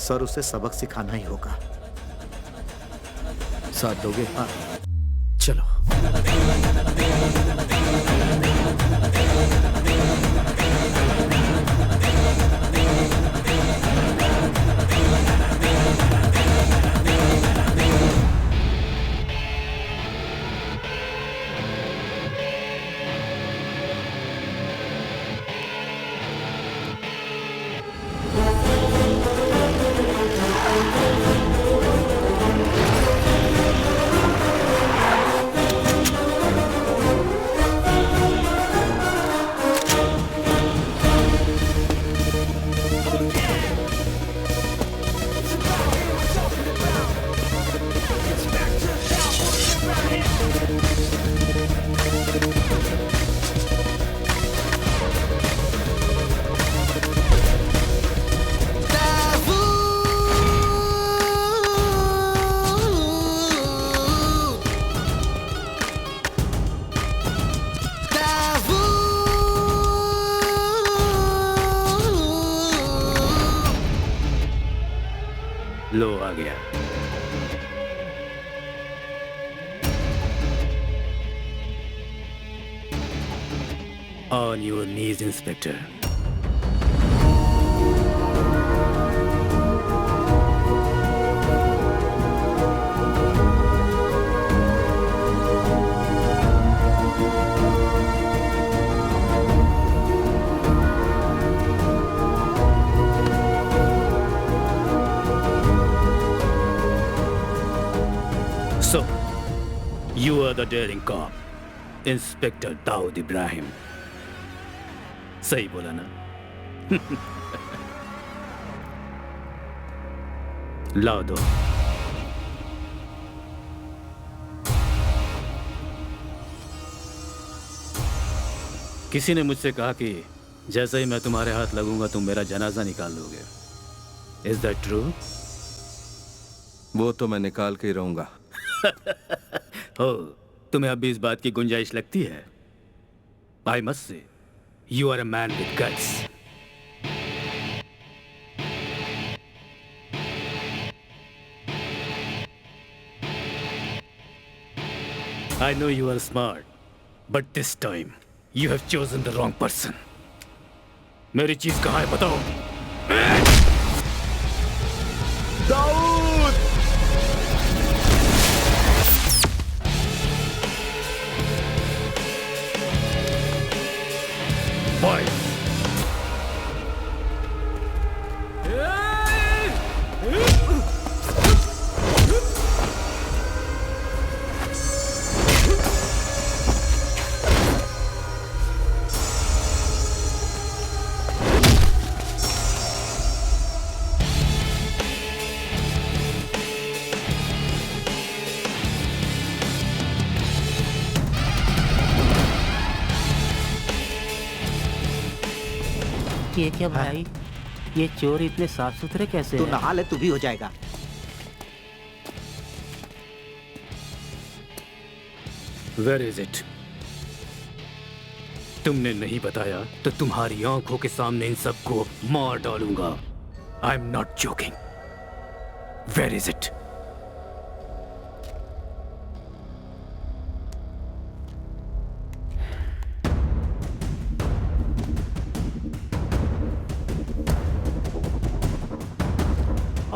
Sir, उसे सबक सिखाना ही होगा। साथ दोगे? हाँ। चलो। लो आ गया। On your knees, Inspector. So, you are the daring cop, Inspector Daud Ibrahim. सही बोला ना? लाओ दो। किसी ने मुझसे कहा कि जैसे ही मैं तुम्हारे हाथ लगूंगा तुम मेरा जनाजा निकाल लोगे। Is that true? वो तो मैं निकाल के ही रहूंगा। हो, तुम्हें अब भी इस बात की गुंजाइश लगती है? I must say, you are a man with guts. I know you are smart, but this time you have chosen the wrong person. मेरी चीज कहाँ है बताओ? दाऊद! Fight! ये क्या भाई, ये चोर इतने साफ सुथरे कैसे तू हैं? नहा ले, तू भी हो जाएगा। Where is it? तुमने नहीं बताया तो तुम्हारी आंखों के सामने इन सबको मार डालूंगा। I'm not joking. Where is it?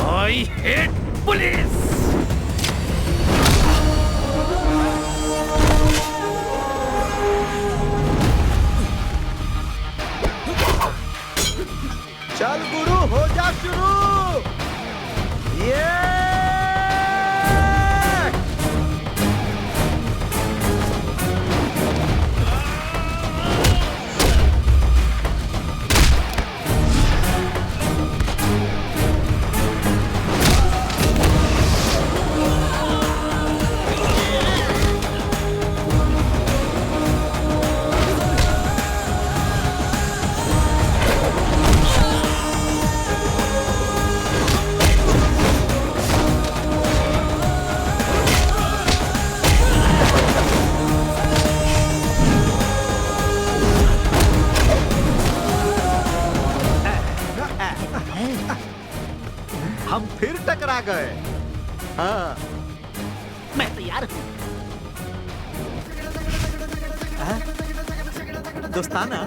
I hate police! चल गुरु, हो जा शुरू। ये हम फिर टकरा गए। हाँ, मैं तैयार हूँ। दोस्ताना।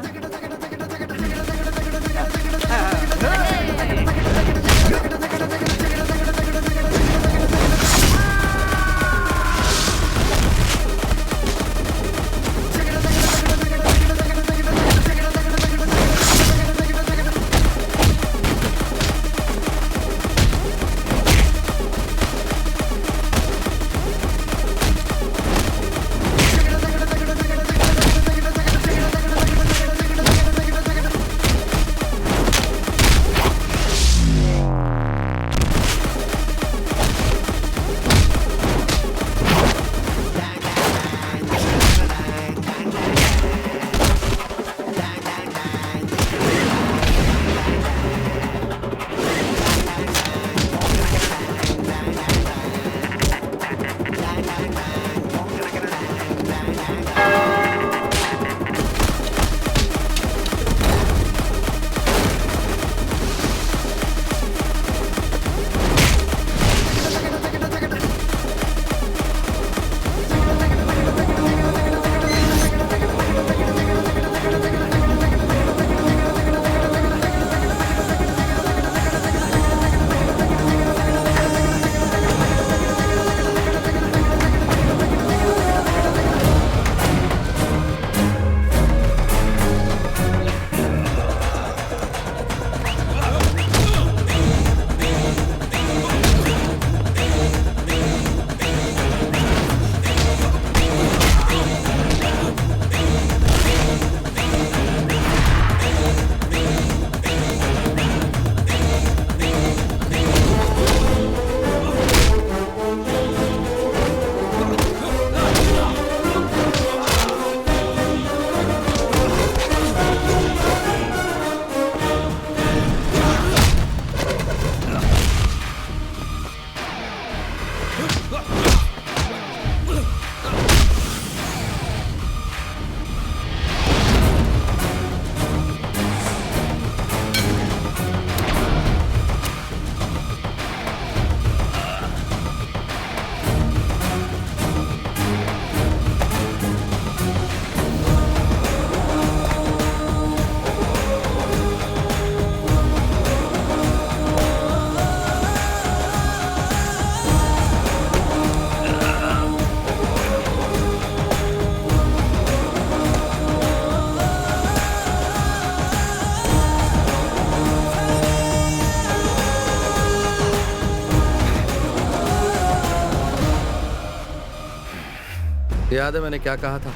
याद है मैंने क्या कहा था?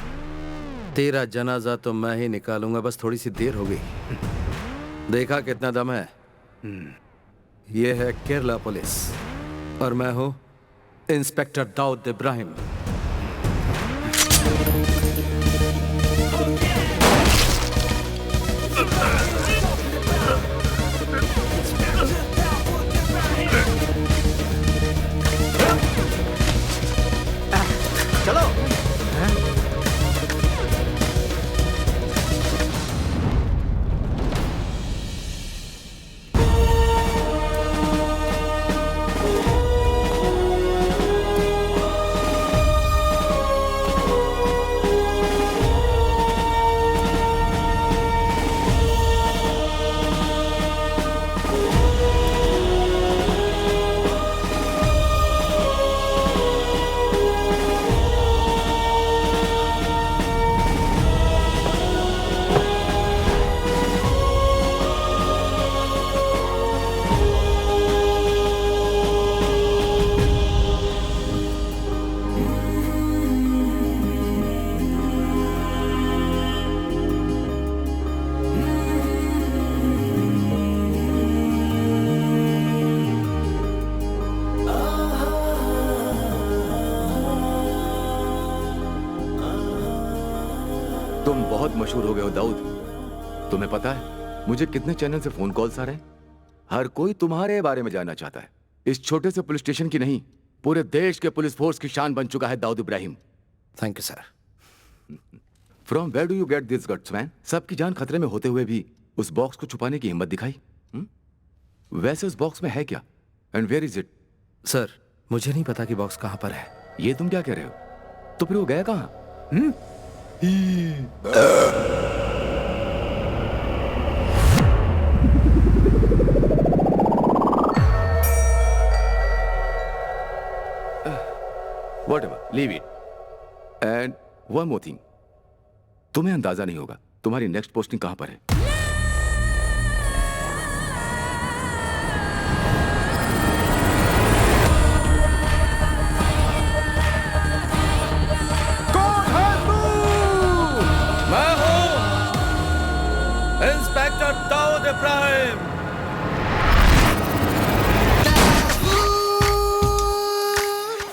तेरा जनाजा तो मैं ही निकालूंगा, बस थोड़ी सी देर हो गई। देखा कितना दम है। ये है केरला पुलिस और मैं हूं इंस्पेक्टर दाऊद इब्राहिम। तुम बहुत मशहूर हो गए हो दाऊद। तुम्हें पता है मुझे कितने चैनल से फोन कॉल्स आ रहे हैं? हर कोई तुम्हारे बारे में जानना चाहता है। इस छोटे से पुलिस स्टेशन की नहीं, पूरे देश के पुलिस फोर्स की शान बन चुका है Dawood Ibrahim. Thank you sir. From where do you get this guts man? सबकी जान खतरे में होते हुए भी उस बॉक्स को छुपाने की हिम्मत दिखाई। वैसे उस बॉक्स में है क्या? And where is it? Sir मुझे नहीं पता कि बॉक्स कहां पर है। ये तुम क्या कह रहे हो? तो फिर वो गया कहां? Whatever, leave it. And one more thing. तुम्हें अंदाजा नहीं होगा तुम्हारी नेक्स्ट पोस्टिंग कहां पर है। मैं हूं इंस्पेक्टर दाऊद इब्राहिम।